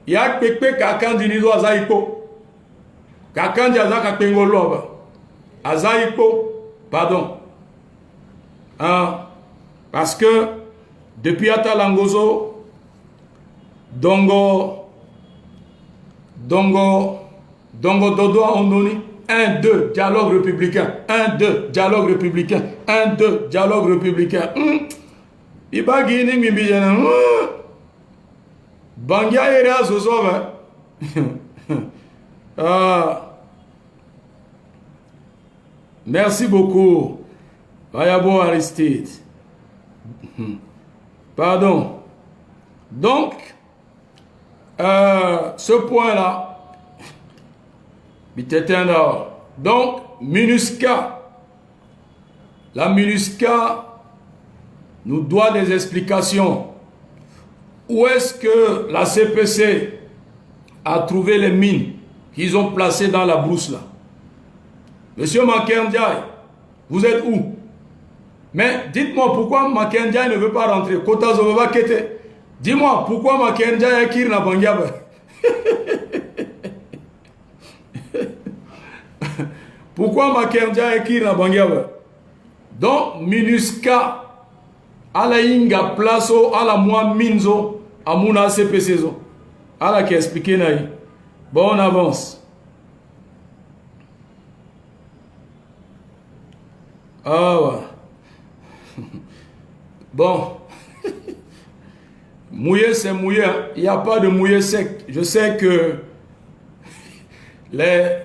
il y a pipi kakan dinizo azaiko. Kakan diaza kakengoloba, azaiko, pardon. Parce que depuis Atalangozo, Dongo Dodo Ondoni, 1, 2, dialogue républicain, 1, 2, dialogue républicain, 1, 2, dialogue républicain. Iba gini mimbijana, Bangia era zozova. Merci beaucoup. Bayabo Aristide. Pardon. Donc, ce point-là, donc, MINUSCA, la MINUSCA nous doit des explications. Où est-ce que la CPC a trouvé les mines qu'ils ont placées dans la brousse là? Monsieur Makendiaï, vous êtes où? Mais dites-moi pourquoi Makendiaï ne veut pas rentrer. Kota Zobaba Kete. Dis-moi pourquoi Makendiaï est Kirna Bangiaba. Pourquoi Makendiaï est Kirna Bangiaba? Donc, MINUSCA, à la Inga Plaso, à la Moi Minzo, à Mouna CPC. À la qui expliqué naï. Bon, on avance. Ah ouais. Bon. Mouillé, c'est mouillé. Il n'y a pas de mouillé sec. Je sais que les...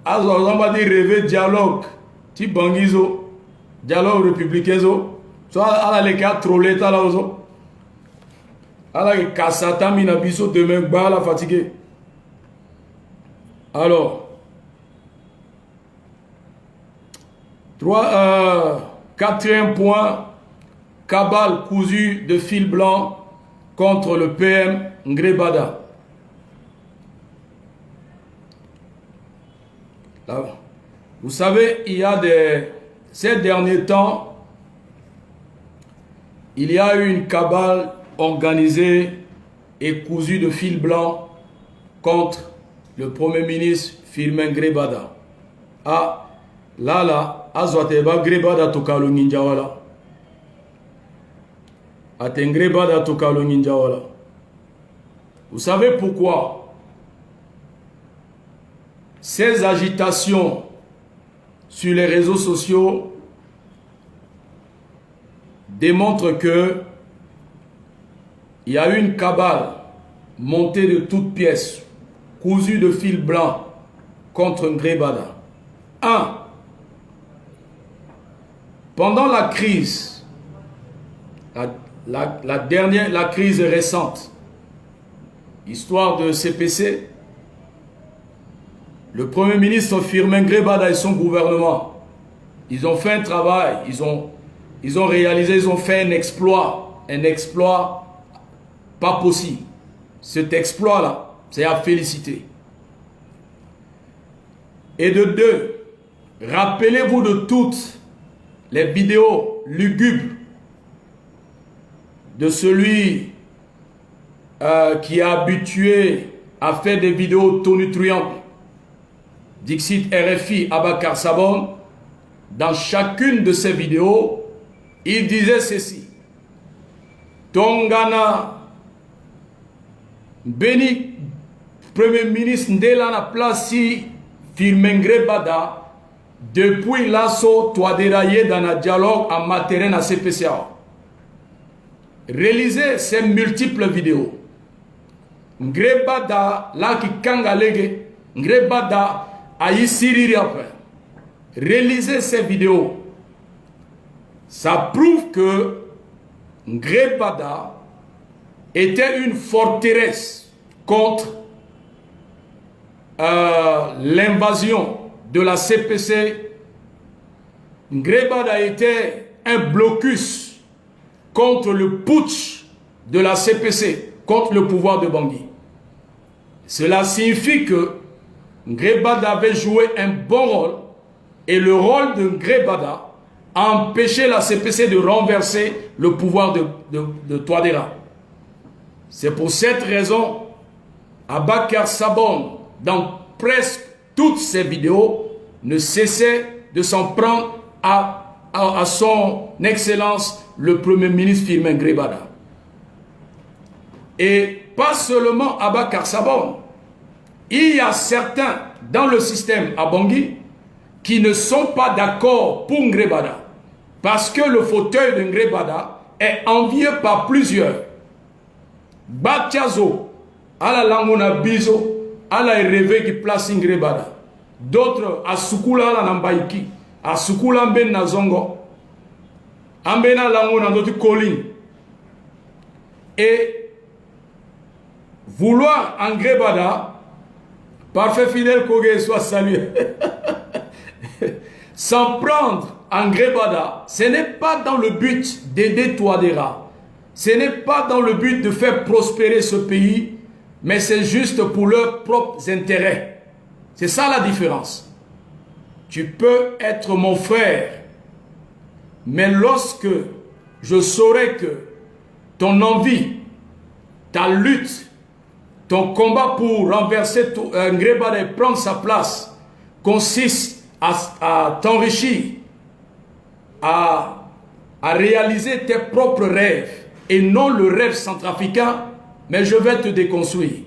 on va dire rêver dialogue. Type Bangizo. Dialogue républicain. Soit à la cas trollé. À la cassata minabiso demain. Bah la fatigué. Alors. Quatrième point, cabale cousue de fil blanc contre le PM Ngrebada. Là, vous savez, ces derniers temps, il y a eu une cabale organisée et cousue de fil blanc contre le Premier ministre Firmin Ngrebada. Azwateba Ngrebada tokalo ninjawala. Ngrebada tokalo ninjawala. Vous savez pourquoi? Ces agitations sur les réseaux sociaux démontrent que il y a eu une cabale montée de toutes pièces, cousue de fil blanc contre Ngrebada. Pendant la crise, la crise récente, histoire de CPC, le Premier ministre Firmin Ngrebada et son gouvernement, ils ont fait un travail, ils ont réalisé, ils ont fait un exploit pas possible. Cet exploit-là, c'est à féliciter. Et de deux, rappelez-vous de toutes les vidéos lugubres de celui qui est habitué à faire des vidéos tonitruantes. Dixit RFI Abakar Sabon, dans chacune de ces vidéos, il disait ceci: Tongana Beni Premier ministre Ndelana Plasi Firmin Ngrebada depuis l'assaut Touadéra dans le dialogue en matière à CPCA. Réalisez ces multiples vidéos. Ngrebada la ki kangalege, ngrebada ayi siriri après. Réalisez ces vidéos. Ça prouve que Ngrebada était une forteresse contre l'invasion de la CPC. Ngrebada était un blocus contre le putsch de la CPC, contre le pouvoir de Bangui. Cela signifie que Ngrebada avait joué un bon rôle et le rôle de Ngrebada a empêché la CPC de renverser le pouvoir de Touadéra. C'est pour cette raison, Abakar Sabon, dans presque toutes ses vidéos, ne cessait de s'en prendre à son excellence, le Premier ministre Firmin Ngrebada. Et pas seulement Abakar Sabon, il y a certains dans le système à Bangui qui ne sont pas d'accord pour Ngrebada, parce que le fauteuil de Ngrebada est envié par plusieurs. Batiazo, à la Langona Bizo, à la rêvé qui place Ngrebada. D'autres, à Sukula la Nambaiki, à Sukula Ben Nazongo, Ambena Langona d'autres Colline. Et vouloir en Ngrebada, parfait fidèle Kogé soit salué, s'en prendre en Ngrebada, ce n'est pas dans le but d'aider Touadéra. Ce n'est pas dans le but de faire prospérer ce pays, mais c'est juste pour leurs propres intérêts. C'est ça la différence. Tu peux être mon frère, mais lorsque je saurai que ton envie, ta lutte, ton combat pour renverser Ngrebada et prendre sa place consiste à t'enrichir, à réaliser tes propres rêves, et non le rêve centrafricain, mais je vais te déconstruire.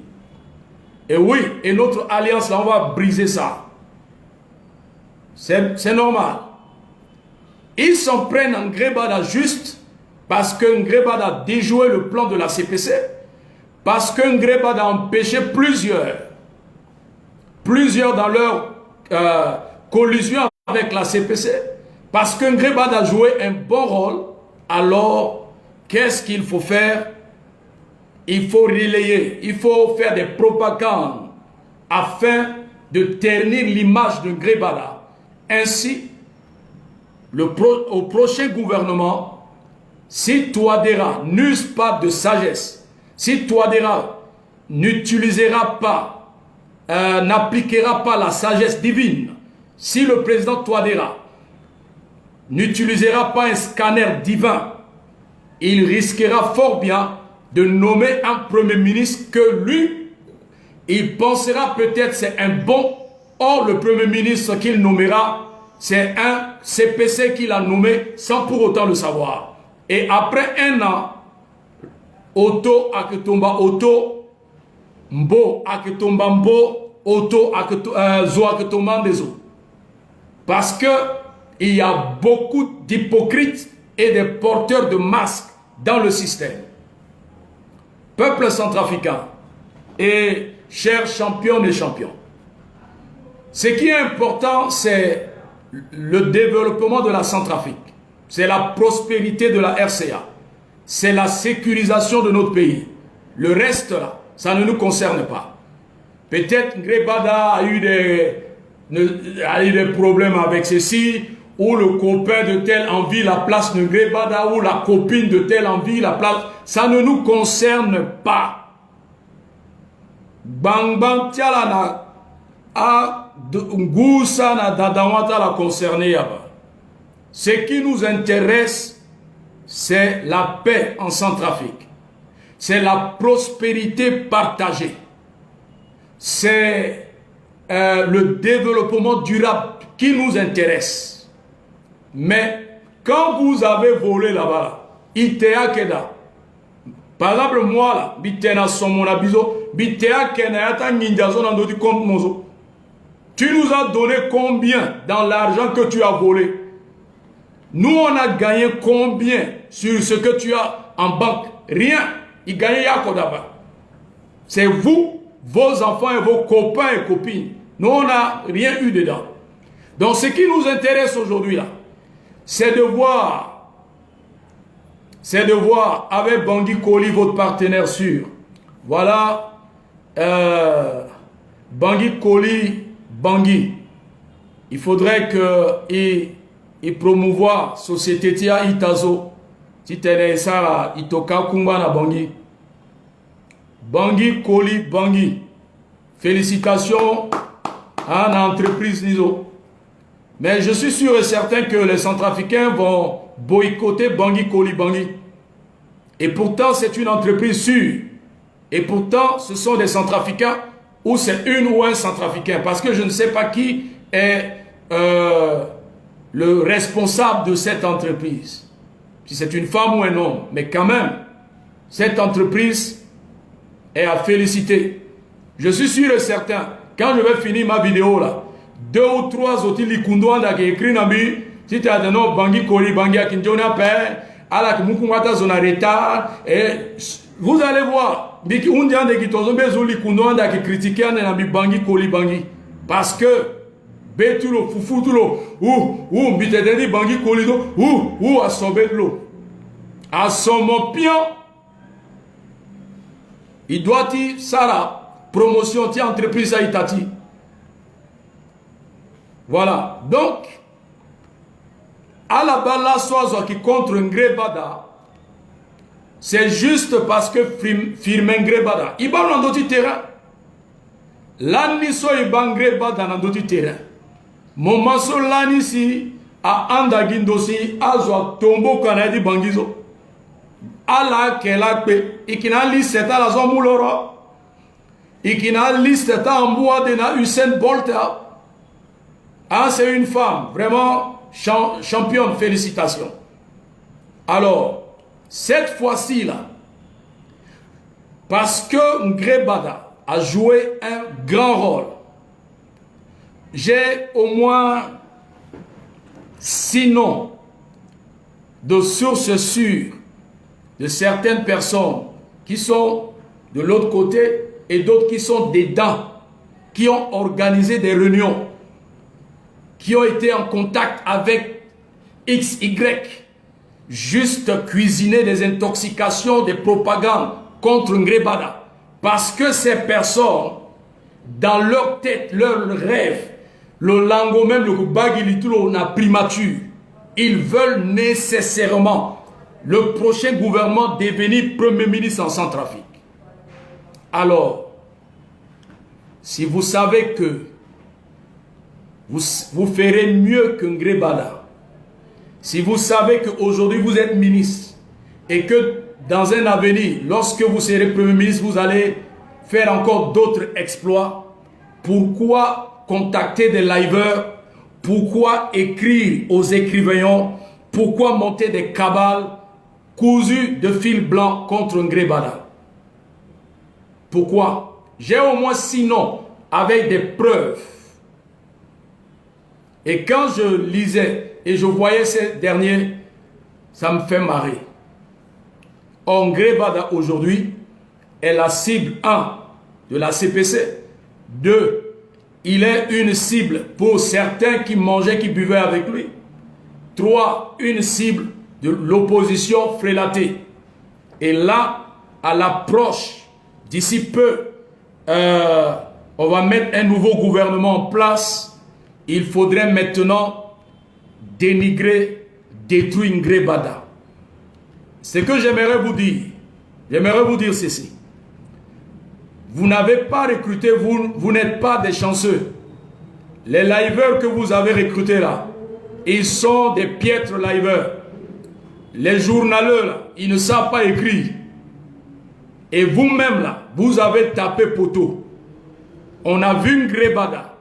Et oui, et notre alliance, là, on va briser ça. C'est normal. Ils s'en prennent en Ngrebada juste parce que Ngrebada a déjoué le plan de la CPC, parce que Ngrebada a empêché plusieurs dans leur collusion avec la CPC, parce que Ngrebada a joué un bon rôle. Alors qu'est-ce qu'il faut faire? Il faut relayer, il faut faire des propagandes afin de ternir l'image de Ngrebada. Ainsi, au prochain gouvernement, si Touadéra n'use pas de sagesse, si Touadéra n'utilisera pas, n'appliquera pas la sagesse divine, si le président Touadéra n'utilisera pas un scanner divin, il risquera fort bien de nommer un premier ministre que lui, il pensera peut-être c'est un bon. Or, le premier ministre qu'il nommera, c'est un CPC qu'il a nommé sans pour autant le savoir. Et après un an, Otto Aketomba Otto, Mbo Aketomba Mbo, Otto Zo Aketomba Ndezo. Parce que il y a beaucoup d'hypocrites et des porteurs de masques dans le système. Peuple centrafricain et chers champions et champions, ce qui est important, c'est le développement de la Centrafrique, c'est la prospérité de la RCA, c'est la sécurisation de notre pays. Le reste, là, ça ne nous concerne pas. Peut-être Ngrebada a eu des problèmes avec ceci, ou le copain de tel envie la place de Ngrebada, ou la copine de tel envie la place. Ça ne nous concerne pas. Bang bang tialana a ngousa na dadawata la concerné yaba. Ce qui nous intéresse, c'est la paix en Centrafrique. C'est la prospérité partagée. C'est le développement durable qui nous intéresse. Mais quand vous avez volé là-bas, Itea Keda, par exemple, moi là, Bitena Somona Bizo, Bitea Kena Yata Ninjazo Nando du compte Mozo. Tu nous as donné combien dans l'argent que tu as volé? Nous, on a gagné combien sur ce que tu as en banque? Rien. Il gagnait Yakodaba. C'est vous, vos enfants et vos copains et copines. Nous, on n'a rien eu dedans. Donc, ce qui nous intéresse aujourd'hui, là, c'est de voir avec Bangui Koli, votre partenaire sûr. Voilà, Bangui Koli, Bangui. Il faudrait qu'il promouvoie société tia Itazo. Si tu es ça, Itoka Kumba na Bangui. Bangui Koli, Bangui. Félicitations à l'entreprise Nizo. Mais je suis sûr et certain que les Centrafricains vont boycotter Bangui Koli Bangui. Et pourtant, c'est une entreprise sûre. Et pourtant, ce sont des Centrafricains ou c'est une ou un Centrafricain. Parce que je ne sais pas qui est le responsable de cette entreprise. Si c'est une femme ou un homme. Mais quand même, cette entreprise est à féliciter. Je suis sûr et certain, quand je vais finir ma vidéo là, 2 ou 3 autres likundouanda qui écrit Nabi, si tu as des noms Bangui Koli, Bangui Akinjona Père, à la Mukumata Zonareta, et vous allez voir, Biki Undian de Kitozombe Zoli Kundouanda qui critiquait Nabi Bangui Koli Bangui. Parce que, Betulo, Fufutulo, ou, Bitedeni Bangui Koli, ou, à Sobetlo. À son pion, il doit dire, Sarah, promotion, tiens, entreprise à Itati. Voilà. Donc, à la bala soazo qui contre Ngrebada, c'est juste parce que firme Ngrebada. Il va dans d'autres terrains. L'année so il va Ngrebada dans d'autres terrains. Mon maso l'année si à Andagindosi, à Zoa Tombo Kanadi Bangizo. À la Kelakpe, et qui n'a liste à la zone Moulora, et qui n'a liste à Amboua de na Usain Bolt. Ah, c'est une femme, vraiment championne, félicitations. Alors, cette fois-ci, là, parce que Ngrebada a joué un grand rôle, j'ai au moins 6 noms de sources sûres de certaines personnes qui sont de l'autre côté et d'autres qui sont dedans, qui ont organisé des réunions, qui ont été en contact avec XY, juste cuisiner des intoxications, des propagandes contre Ngrebada. Parce que ces personnes, dans leur tête, leur rêve, le lango même, le bagilitulo, na primature, ils veulent nécessairement le prochain gouvernement devenir Premier ministre en Centrafrique. Alors, si vous savez que vous ferez mieux que Ngrebada, si vous savez qu'aujourd'hui vous êtes ministre et que dans un avenir, lorsque vous serez Premier ministre, vous allez faire encore d'autres exploits, pourquoi contacter des liveurs? Pourquoi écrire aux écrivains? Pourquoi monter des cabales cousues de fil blanc contre Ngrebada? Pourquoi? J'ai au moins 6 noms avec des preuves. Et quand je lisais et je voyais ces derniers, ça me fait marrer. Ngrebada aujourd'hui est la cible 1 de la CPC. 2, il est une cible pour certains qui mangeaient, qui buvaient avec lui. 3, une cible de l'opposition frélatée. Et là, à l'approche, d'ici peu, on va mettre un nouveau gouvernement en place. Il faudrait maintenant dénigrer, détruire Ngrebada. Ce que j'aimerais vous dire ceci. Vous n'avez pas recruté, vous n'êtes pas des chanceux. Les liveurs que vous avez recrutés là, ils sont des piètres liveurs. Les journaleux là, ils ne savent pas écrire. Et vous-même là, vous avez tapé poteau. On a vu Ngrebada.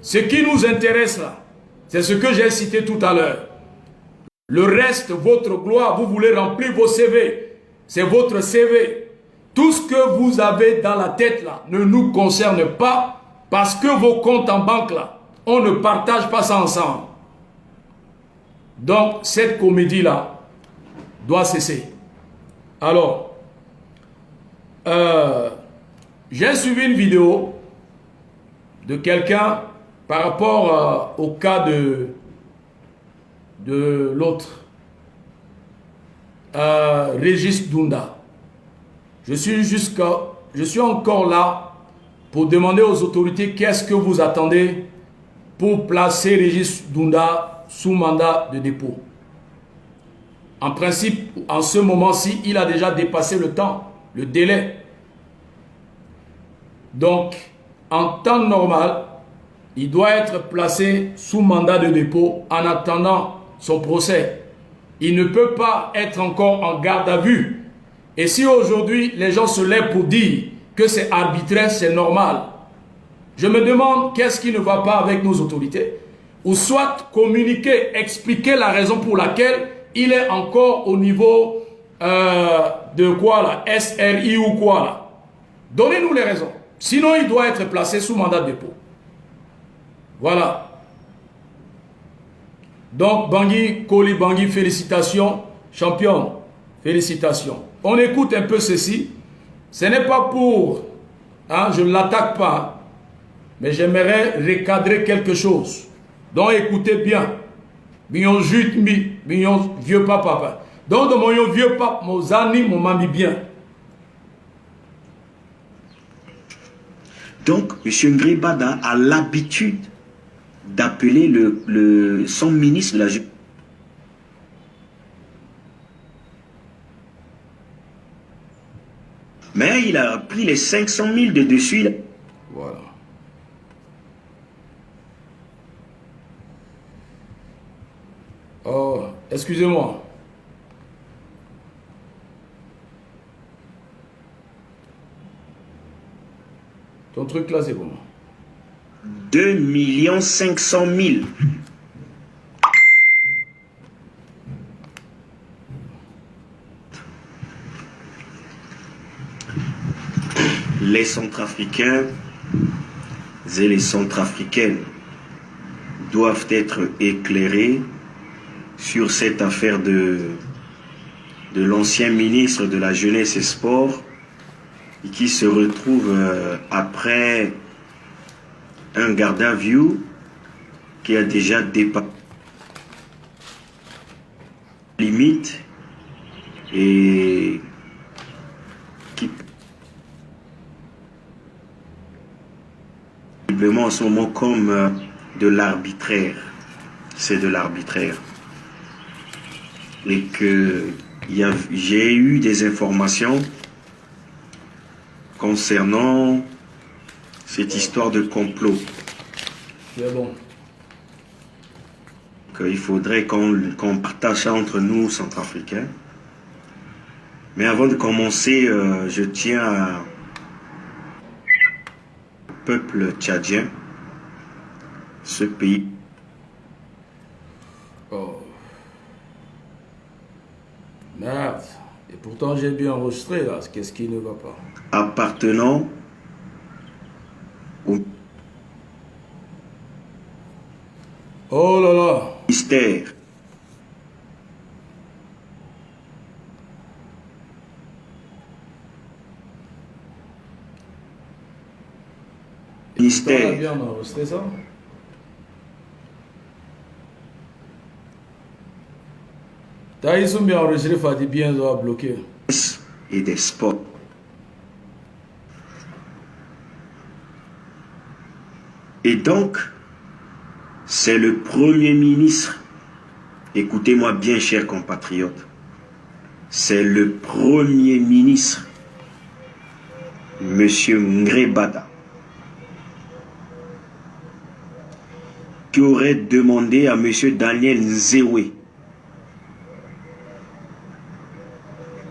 Ce qui nous intéresse là, c'est ce que j'ai cité tout à l'heure. Le reste, votre gloire, vous voulez remplir vos CV. C'est votre CV. Tout ce que vous avez dans la tête là ne nous concerne pas. parce que vos comptes en banque là, on ne partage pas ça ensemble. Donc cette comédie là doit cesser. Alors, j'ai suivi une vidéo de quelqu'un par rapport au cas de l'autre, Régis Dunda. Je suis encore là pour demander aux autorités qu'est-ce que vous attendez pour placer Régis Dunda sous mandat de dépôt. En principe, en ce moment-ci, il a déjà dépassé le temps, le délai. Donc, en temps normal, il doit être placé sous mandat de dépôt en attendant son procès. Il ne peut pas être encore en garde à vue. Et si aujourd'hui, les gens se lèvent pour dire que c'est arbitraire, c'est normal. Je me demande qu'est-ce qui ne va pas avec nos autorités. Ou soit communiquer, expliquer la raison pour laquelle il est encore au niveau de quoi là, SRI ou quoi là. Donnez-nous les raisons. Sinon, il doit être placé sous mandat de dépôt. Voilà. Donc, Bangui, Koli Bangui, félicitations. Champion, félicitations. On écoute un peu ceci. Ce n'est pas pour... Hein, je ne l'attaque pas. Mais j'aimerais recadrer quelque chose. Donc, écoutez bien. Mignon jute mi, mignon vieux papa. Donc, de mon vieux papa, mon zani, mon mami bien. Donc, M. Ngrébada a l'habitude d'appeler son ministre de la Justice. Mais il a pris les 500 000 de dessus. Voilà. Oh, excusez-moi. Ton truc là, c'est bon. 2 500 000. Les Centrafricains et les Centrafricaines doivent être éclairés sur cette affaire de l'ancien ministre de la Jeunesse et Sport qui se retrouve après un garde à vue qui a déjà dépassé la limite et qui visiblement en ce moment comme de l'arbitraire. C'est de l'arbitraire. Et que j'ai eu des informations concernant cette histoire de complot. C'est bon. Qu'il faudrait qu'on partage ça entre nous, Centrafricains. Mais avant de commencer, je tiens au peuple tchadien, ce pays. Oh. Merde. Et pourtant, j'ai bien enregistré là. Qu'est-ce qui ne va pas? Appartenant au Oh là là. ministère On a bien enregistré ça. Ils ont bien enregistré, Fadi bien doit bloquer. et des sports. Et donc, c'est le Premier ministre, écoutez-moi bien, chers compatriotes, c'est le Premier ministre, M. Ngrébada, qui aurait demandé à M. Daniel Nzéoué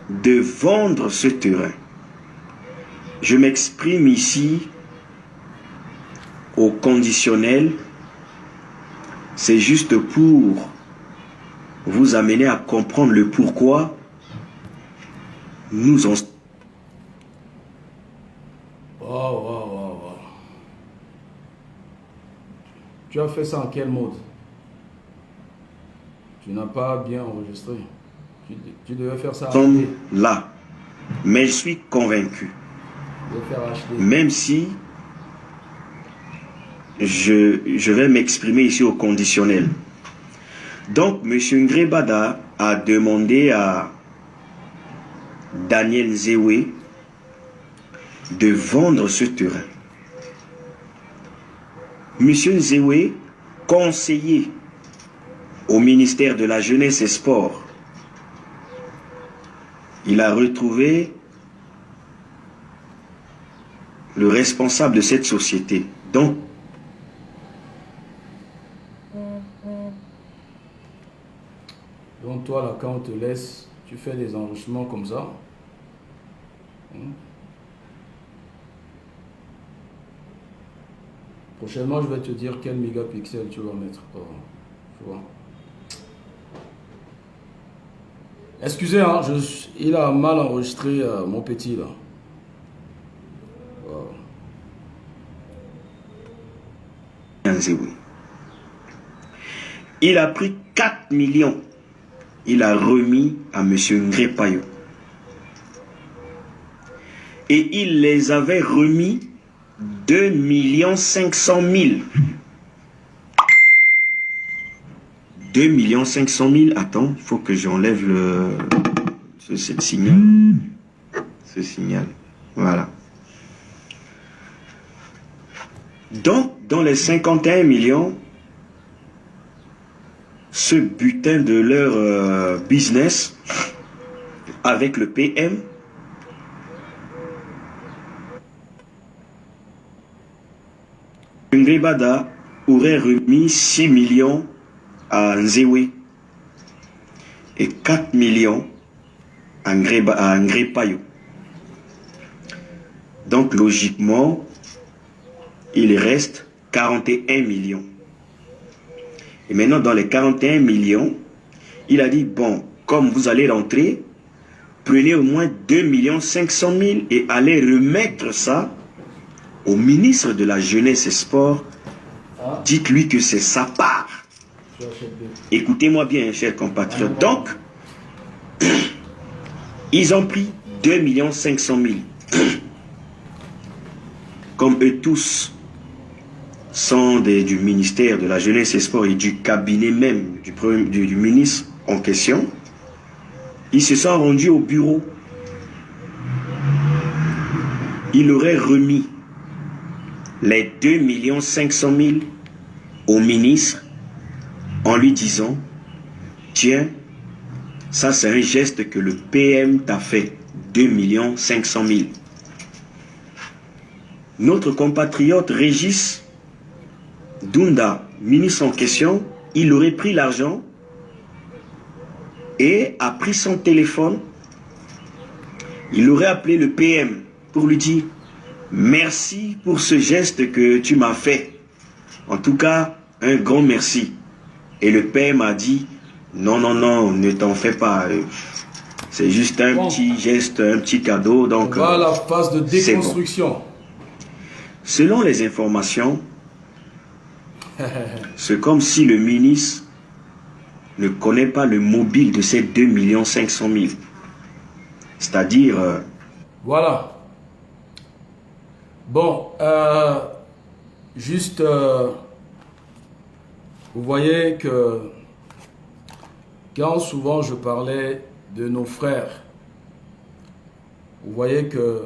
de vendre ce terrain. Je m'exprime ici au conditionnel, c'est juste pour vous amener à comprendre le pourquoi nous en... Wow. Tu as fait ça en quel mode? Tu n'as pas bien enregistré. Tu devais faire ça. Nous sommes là. Mais je suis convaincu. Même si je vais m'exprimer ici au conditionnel. Donc, M. Ngrebada a demandé à Daniel Nzewe de vendre ce terrain. M. Nzewe, conseiller au ministère de la Jeunesse et Sport, il a retrouvé le responsable de cette société. Donc, toi, là, quand on te laisse, tu fais des enregistrements comme ça. Prochainement, je vais te dire quel mégapixel tu vas mettre. Tu vois. Excusez, hein, il a mal enregistré mon petit là. Wow. Il a pris 4 millions. Il a remis à M. Ngrepayo. Et il les avait remis 2 500 000. 2 500 000. Attends, il faut que j'enlève ce signal. Ce signal. Voilà. Donc, dans les 51 millions, ce butin de leur business avec le PM, Ngrebada aurait remis 6 millions à Nzewe et 4 millions à Ngrepayo. Donc logiquement, il reste 41 millions. Et maintenant, dans les 41 millions, il a dit, bon, comme vous allez rentrer, prenez au moins 2 500 000 et allez remettre ça au ministre de la Jeunesse et Sport. Dites-lui que c'est sa part. Écoutez-moi bien, chers compatriotes. Donc, ils ont pris 2 500 000. Comme eux tous sont du ministère de la Jeunesse et Sport et du cabinet même du ministre en question, ils se sont rendus au bureau. Il aurait remis les 2 500 000 au ministre en lui disant, tiens, ça c'est un geste que le PM t'a fait, 2 500 000. Notre compatriote Régis Dunda, ministre en question, il aurait pris l'argent et a pris son téléphone. Il aurait appelé le PM pour lui dire merci pour ce geste que tu m'as fait. En tout cas, un grand merci. Et le PM a dit non, non, non, ne t'en fais pas. C'est juste un petit geste, un petit cadeau. Donc, on va à la phase de déconstruction. Bon. Selon les informations, c'est comme si le ministre ne connaît pas le mobile de ces 2 500 000. C'est-à-dire... Voilà. Bon, juste, vous voyez que quand souvent je parlais de nos frères, vous voyez que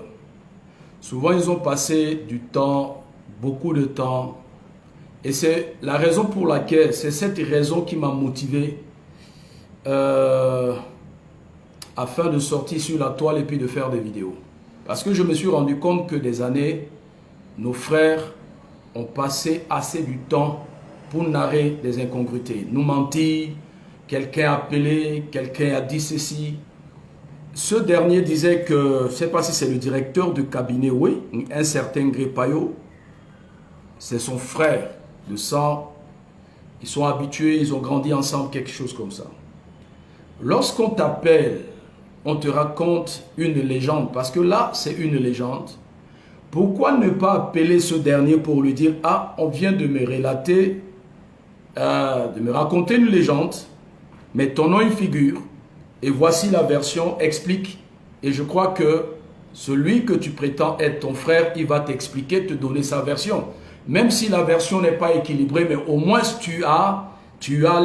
souvent ils ont passé du temps, beaucoup de temps, et c'est la raison pour laquelle, c'est cette raison qui m'a motivé afin de sortir sur la toile et puis de faire des vidéos. Parce que je me suis rendu compte que des années, nos frères ont passé assez du temps pour narrer des incongruités. Nous mentir, quelqu'un a appelé, quelqu'un a dit ceci. Ce dernier disait que, je ne sais pas si c'est le directeur de cabinet, oui, un certain Ngrepayo, c'est son frère de sang. Ils sont habitués, ils ont grandi ensemble, quelque chose comme ça. Lorsqu'on t'appelle, on te raconte une légende, parce que là, c'est une légende. Pourquoi ne pas appeler ce dernier pour lui dire « Ah, on vient de me relater de me raconter une légende, mais ton nom une figure, et voici la version, explique. Et je crois que celui que tu prétends être ton frère, il va t'expliquer, te donner sa version. Même si la version n'est pas équilibrée, mais au moins tu as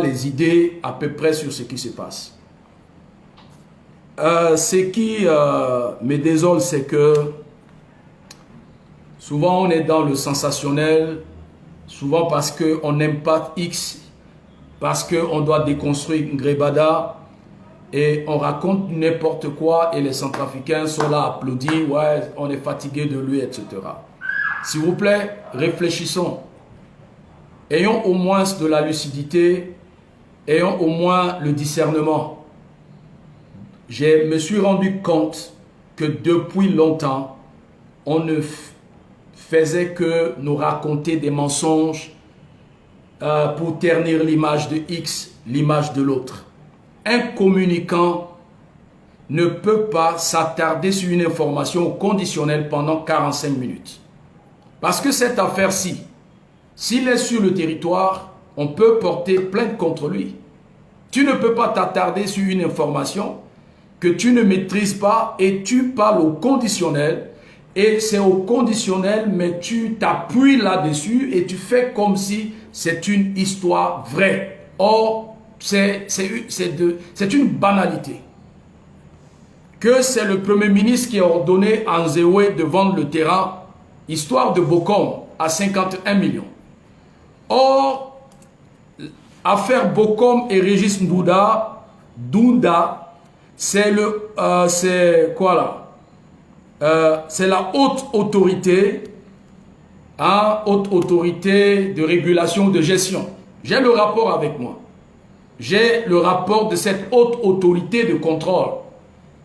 les idées à peu près sur ce qui se passe. Ce qui me désole, c'est que souvent on est dans le sensationnel, souvent parce qu'on n'aime pas X, parce qu'on doit déconstruire Ngrebada, et on raconte n'importe quoi, et les Centrafricains sont là à applaudir, ouais, on est fatigué de lui, etc. S'il vous plaît, réfléchissons. Ayons au moins de la lucidité, ayons au moins le discernement. Je me suis rendu compte que depuis longtemps, on ne faisait que nous raconter des mensonges pour ternir l'image de X, l'image de l'autre. Un communicant ne peut pas s'attarder sur une information conditionnelle pendant 45 minutes. Parce que cette affaire-ci, s'il est sur le territoire, on peut porter plainte contre lui. Tu ne peux pas t'attarder sur une information que tu ne maîtrises pas et tu parles au conditionnel. Et c'est au conditionnel, mais tu t'appuies là-dessus et tu fais comme si c'est une histoire vraie. Or, c'est une banalité. Que c'est le Premier ministre qui a ordonné à Nzewe de vendre le terrain, histoire de Bokom, à 51 millions. Or, affaire Bokom et Régis Ndunda, c'est quoi là? C'est la haute autorité, haute autorité de régulation de gestion. J'ai le rapport avec moi. J'ai le rapport de cette haute autorité de contrôle.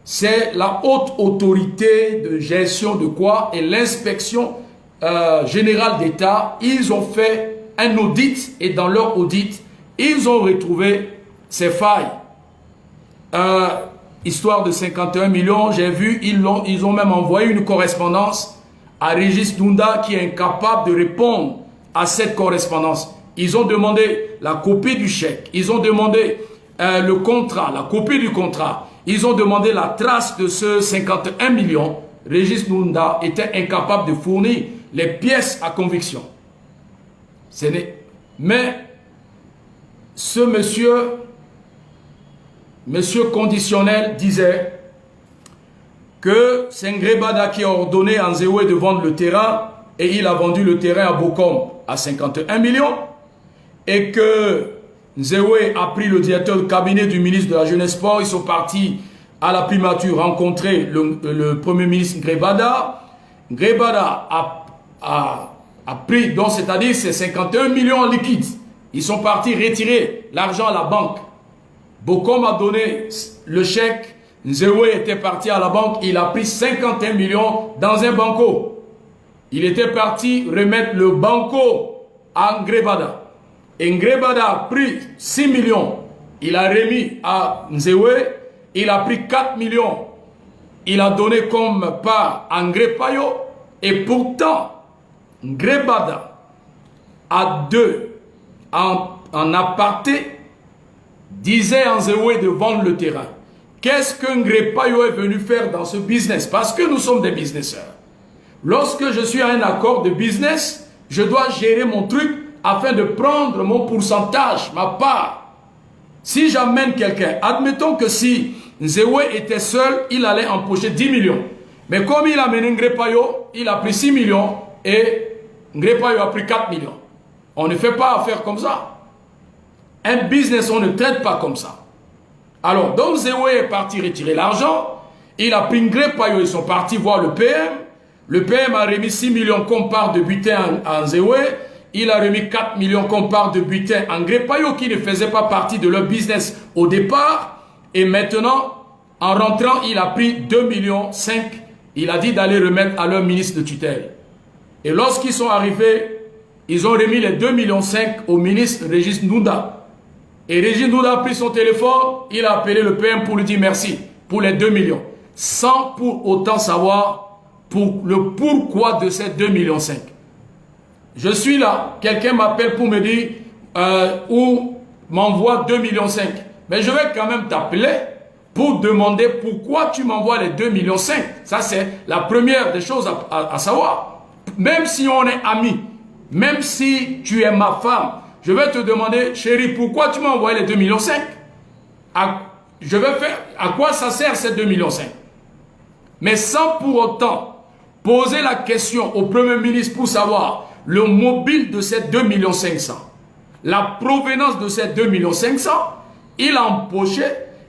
C'est la haute autorité de gestion de quoi? Et l'inspection générale d'État, ils ont fait un audit et dans leur audit, ils ont retrouvé ces failles. Histoire de 51 millions, j'ai vu, ils ont même envoyé une correspondance à Régis Ndunda qui est incapable de répondre à cette correspondance. Ils ont demandé la copie du chèque, ils ont demandé le contrat, la copie du contrat, ils ont demandé la trace de ce 51 millions. Régis Ndunda était incapable de fournir les pièces à conviction. Mais ce monsieur conditionnel disait que c'est Ngrebada qui a ordonné à Nzewe de vendre le terrain et il a vendu le terrain à Bokom à 51 millions et que Nzewe a pris le directeur de cabinet du ministre de la Jeunesse Sport, ils sont partis à la primature rencontrer le premier ministre Ngrebada. Ngrebada a pris, donc c'est-à-dire c'est 51 millions en liquide. Ils sont partis retirer l'argent à la banque. Bokom a donné le chèque, Nzewe était parti à la banque, il a pris 51 millions dans un banco. Il était parti remettre le banco à Ngrebada. Et Ngrebada a pris 6 millions, il a remis à Nzewe, il a pris 4 millions, il a donné comme part à Ngrepayo, et pourtant, Ngrebada a en aparté, disait à Nzewe de vendre le terrain. Qu'est-ce que Ngrepayo est venu faire dans ce business? Parce que nous sommes des businesseurs. Lorsque je suis à un accord de business, je dois gérer mon truc afin de prendre mon pourcentage, ma part. Si j'amène quelqu'un, admettons que si Nzewe était seul, il allait empocher 10 millions. Mais comme il a amené Ngrepayo, il a pris 6 millions et Ngrepayo a pris 4 millions. On ne fait pas affaire comme ça. Un business, on ne traite pas comme ça. Alors, donc Nzewe est parti retirer l'argent. Il a pris Ngrepayo, ils sont partis voir le PM. Le PM a remis 6 millions comme part de butin à Nzewe. Il a remis 4 millions comme part de butin à Ngrepayo qui ne faisait pas partie de leur business au départ. Et maintenant, en rentrant, il a pris 2,5 millions. Il a dit d'aller remettre à leur ministre de tutelle. Et lorsqu'ils sont arrivés, ils ont remis les 2,5 millions au ministre Régis Ndunda. Et Régis Ndunda a pris son téléphone, il a appelé le PM pour lui dire merci pour les 2 millions. Sans pour autant savoir le pourquoi de ces 2,5 millions. Je suis là, quelqu'un m'appelle pour me dire, ou m'envoie 2,5 millions. Mais je vais quand même t'appeler pour demander pourquoi tu m'envoies les 2,5 millions. Ça, c'est la première des choses à savoir. Même si on est amis, même si tu es ma femme, je vais te demander, chérie, pourquoi tu m'as envoyé les 2,5 millions? Je vais faire, à quoi ça sert ces 2,5 millions? Mais sans pour autant poser la question au Premier ministre pour savoir le mobile de ces 2,5 millions, la provenance de ces 2,5 millions, il a empoché,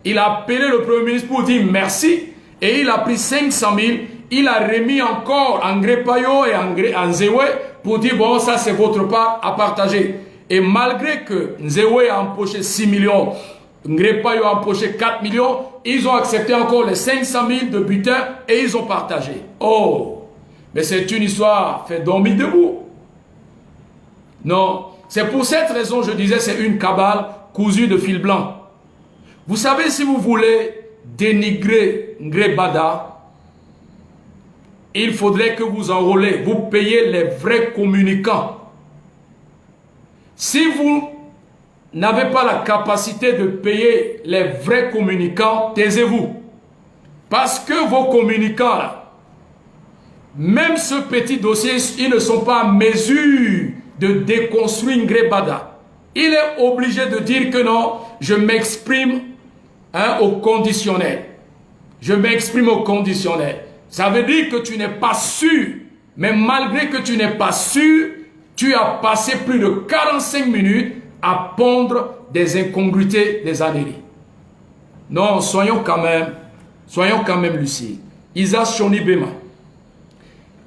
il a appelé le Premier ministre pour dire merci et il a pris 500 000, il a remis encore en Ngrepayo et en Nzewe pour dire bon, ça c'est votre part à partager. Et malgré que Nzewe a empoché 6 millions, Ngrepayo a empoché 4 millions, ils ont accepté encore les 500 000 de butin et ils ont partagé. Oh, mais c'est une histoire fait dormir debout. Non, c'est pour cette raison je disais c'est une cabale cousue de fil blanc. Vous savez, si vous voulez dénigrer Ngrebada, il faudrait que vous enrôlez, vous payez les vrais communicants. Si vous n'avez pas la capacité de payer les vrais communicants, taisez-vous. Parce que vos communicants, là, même ce petit dossier, ils ne sont pas en mesure de déconstruire Ngrebada. Il est obligé de dire que non, je m'exprime au conditionnel. Je m'exprime au conditionnel. Ça veut dire que tu n'es pas sûr. Mais malgré que tu n'es pas sûr, tu as passé plus de 45 minutes à pondre des incongruités des années. Non, soyons quand même lucides. Isa Shoni Bema.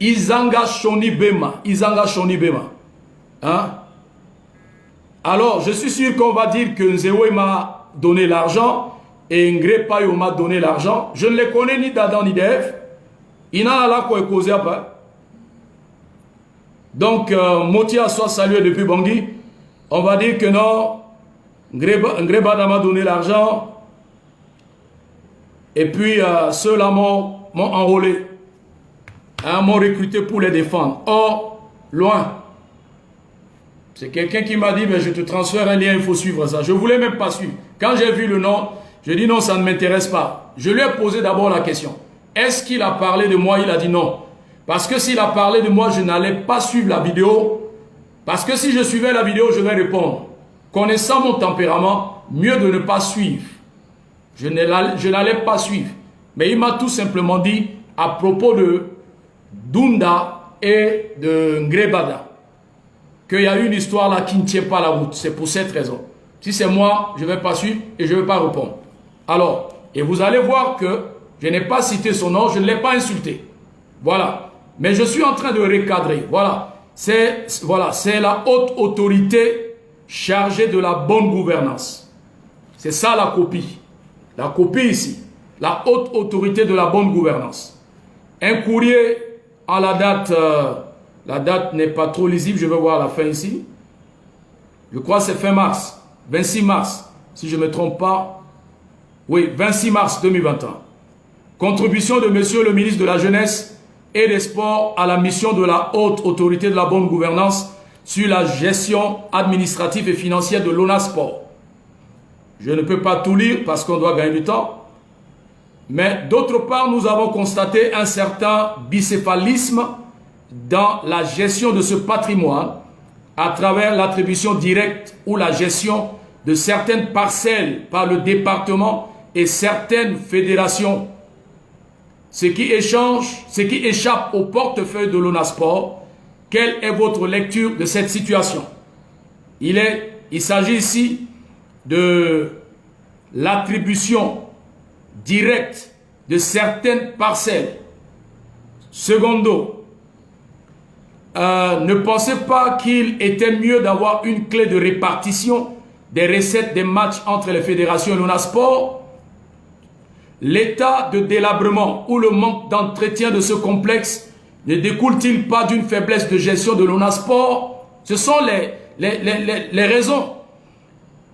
Izanga Shoni Bema. Izanga Shoni Bema. Hein? Alors, je suis sûr qu'on va dire que Nzewe m'a donné l'argent et Ngrepayo m'a donné l'argent. Je ne les connais ni d'Adam ni d'Ève. Il n'en a là quoi causer après. Donc, Motia soit salué depuis Bangui. On va dire que non, Ngrebada m'a donné l'argent. Et puis, ceux-là m'ont enrôlé. Hein, m'ont recruté pour les défendre. Or, loin. C'est quelqu'un qui m'a dit, mais je te transfère un lien, il faut suivre ça. Je ne voulais même pas suivre. Quand j'ai vu le nom, je dis non, ça ne m'intéresse pas. Je lui ai posé d'abord la question. Est-ce qu'il a parlé de moi? Il a dit non. Parce que s'il a parlé de moi, je n'allais pas suivre la vidéo. Parce que si je suivais la vidéo, je vais répondre. Connaissant mon tempérament, mieux de ne pas suivre. Je n'allais pas suivre. Mais il m'a tout simplement dit à propos de Dunda et de Ngrebada qu'il y a une histoire là qui ne tient pas la route. C'est pour cette raison. Si c'est moi, je ne vais pas suivre et je ne vais pas répondre. Alors, et vous allez voir que je n'ai pas cité son nom, je ne l'ai pas insulté. Voilà. Mais je suis en train de recadrer. Voilà. C'est la haute autorité chargée de la bonne gouvernance. C'est ça la copie. La copie ici. La haute autorité de la bonne gouvernance. Un courrier à la date n'est pas trop lisible, je vais voir la fin ici. Je crois que c'est fin mars, 26 mars, si je ne me trompe pas. Oui, 26 mars 2021. Contribution de monsieur le ministre de la Jeunesse et des Sports à la mission de la haute autorité de la bonne gouvernance sur la gestion administrative et financière de l'ONASPORT. Je ne peux pas tout lire parce qu'on doit gagner du temps. Mais d'autre part, nous avons constaté un certain bicéphalisme dans la gestion de ce patrimoine à travers l'attribution directe ou la gestion de certaines parcelles par le département et certaines fédérations. Ce qui échappe au portefeuille de l'ONASPORT. Quelle est votre lecture de cette situation? Il s'agit ici de l'attribution directe de certaines parcelles. Secondo, ne pensez pas qu'il était mieux d'avoir une clé de répartition des recettes des matchs entre les fédérations et l'ONASPORT? L'état de délabrement ou le manque d'entretien de ce complexe ne découle-t-il pas d'une faiblesse de gestion de l'ONASPORT? Ce sont les raisons.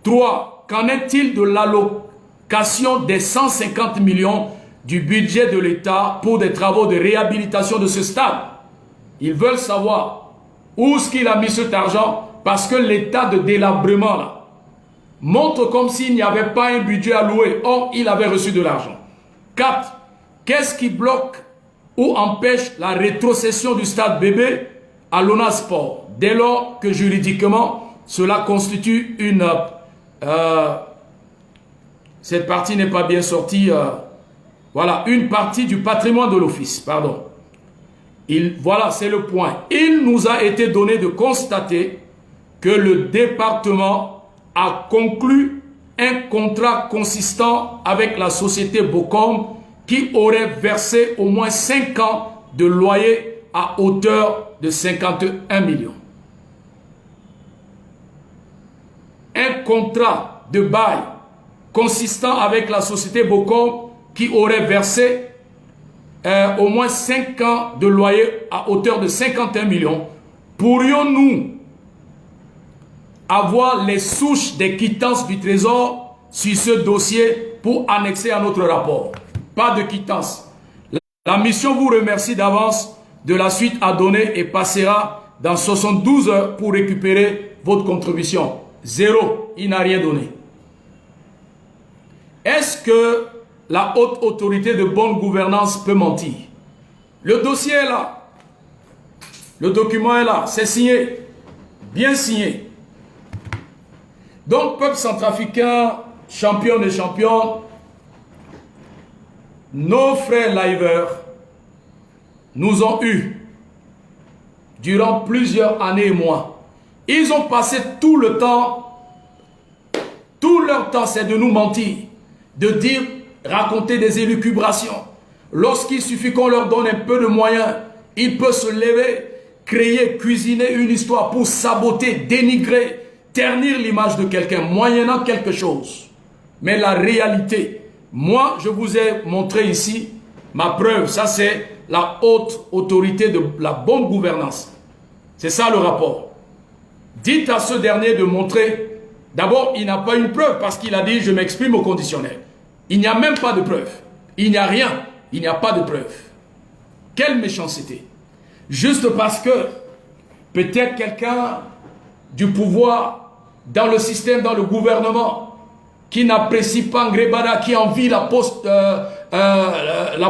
3. Qu'en est-il de l'allocation des 150 millions du budget de l'État pour des travaux de réhabilitation de ce stade? Ils veulent savoir où est-ce qu'il a mis cet argent parce que l'état de délabrement là montre comme s'il n'y avait pas un budget alloué. Or, il avait reçu de l'argent. 4. Qu'est-ce qui bloque ou empêche la rétrocession du stade bébé à l'ONA Sport, dès lors que juridiquement, cela constitue une... cette partie n'est pas bien sortie. Voilà, une partie du patrimoine de l'office, pardon. Voilà, c'est le point. Il nous a été donné de constater que le département a conclu un contrat consistant avec la société Bocom qui aurait versé au moins 5 ans de loyer à hauteur de 51 millions. Un contrat de bail consistant avec la société Bocom qui aurait versé au moins 5 ans de loyer à hauteur de 51 millions. Pourrions-nous avoir les souches des quittances du Trésor sur ce dossier pour annexer à notre rapport? Pas de quittance. La mission vous remercie d'avance de la suite à donner et passera dans 72 heures pour récupérer votre contribution. 0, il n'a rien donné. Est-ce que la haute autorité de bonne gouvernance peut mentir? Le dossier est là. Le document est là. C'est signé. Bien signé. Donc, peuple centrafricain, champion des champions, nos frères liveurs nous ont eus durant plusieurs années et mois. Ils ont passé tout le temps, tout leur temps, c'est de nous mentir, de dire, raconter des élucubrations. Lorsqu'il suffit qu'on leur donne un peu de moyens, ils peuvent se lever, créer, cuisiner une histoire pour saboter, dénigrer, ternir l'image de quelqu'un, moyennant quelque chose. Mais la réalité, moi, je vous ai montré ici ma preuve. Ça, c'est la haute autorité de la bonne gouvernance. C'est ça le rapport. Dites à ce dernier de montrer. D'abord, il n'a pas une preuve parce qu'il a dit « je m'exprime au conditionnel ». Il n'y a même pas de preuve. Il n'y a rien. Il n'y a pas de preuve. Quelle méchanceté. Juste parce que peut-être quelqu'un du pouvoir, dans le système, dans le gouvernement, qui n'apprécie pas Ngrébada, qui envie la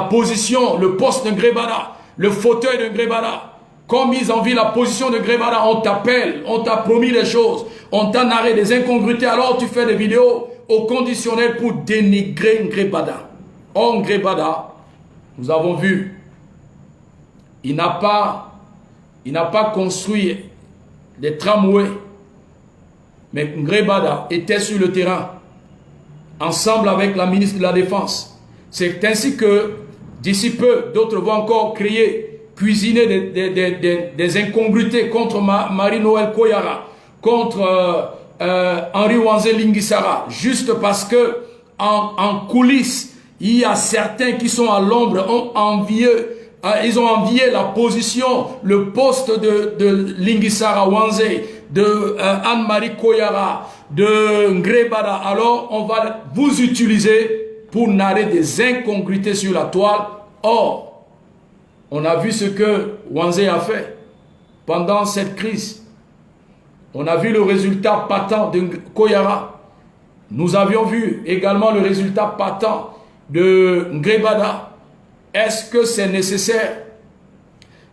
position, le poste de Ngrébada, le fauteuil de Ngrébada. Comme ils envient la position de Ngrébada, on t'appelle, on t'a promis des choses, on t'a narré des incongruités, alors tu fais des vidéos au conditionnel pour dénigrer Ngrébada. Or, Ngrébada, nous avons vu, il n'a pas construit des tramways, mais Ngrébada était sur le terrain, ensemble avec la ministre de la Défense. C'est ainsi que, d'ici peu, d'autres vont encore créer, cuisiner des incongruités contre Marie-Noël Koyara, contre Henri Wanze Lingisara, juste parce que en coulisses, il y a certains qui sont à l'ombre, ils ont envié la position, le poste de Lingisara Wanze, de Anne-Marie Koyara, de Ngrébada. Alors, on va vous utiliser pour narrer des incongruités sur la toile. Or, on a vu ce que Wanze a fait pendant cette crise. On a vu le résultat patent de Koyara. Nous avions vu également le résultat patent de Ngrébada. Est-ce que c'est nécessaire?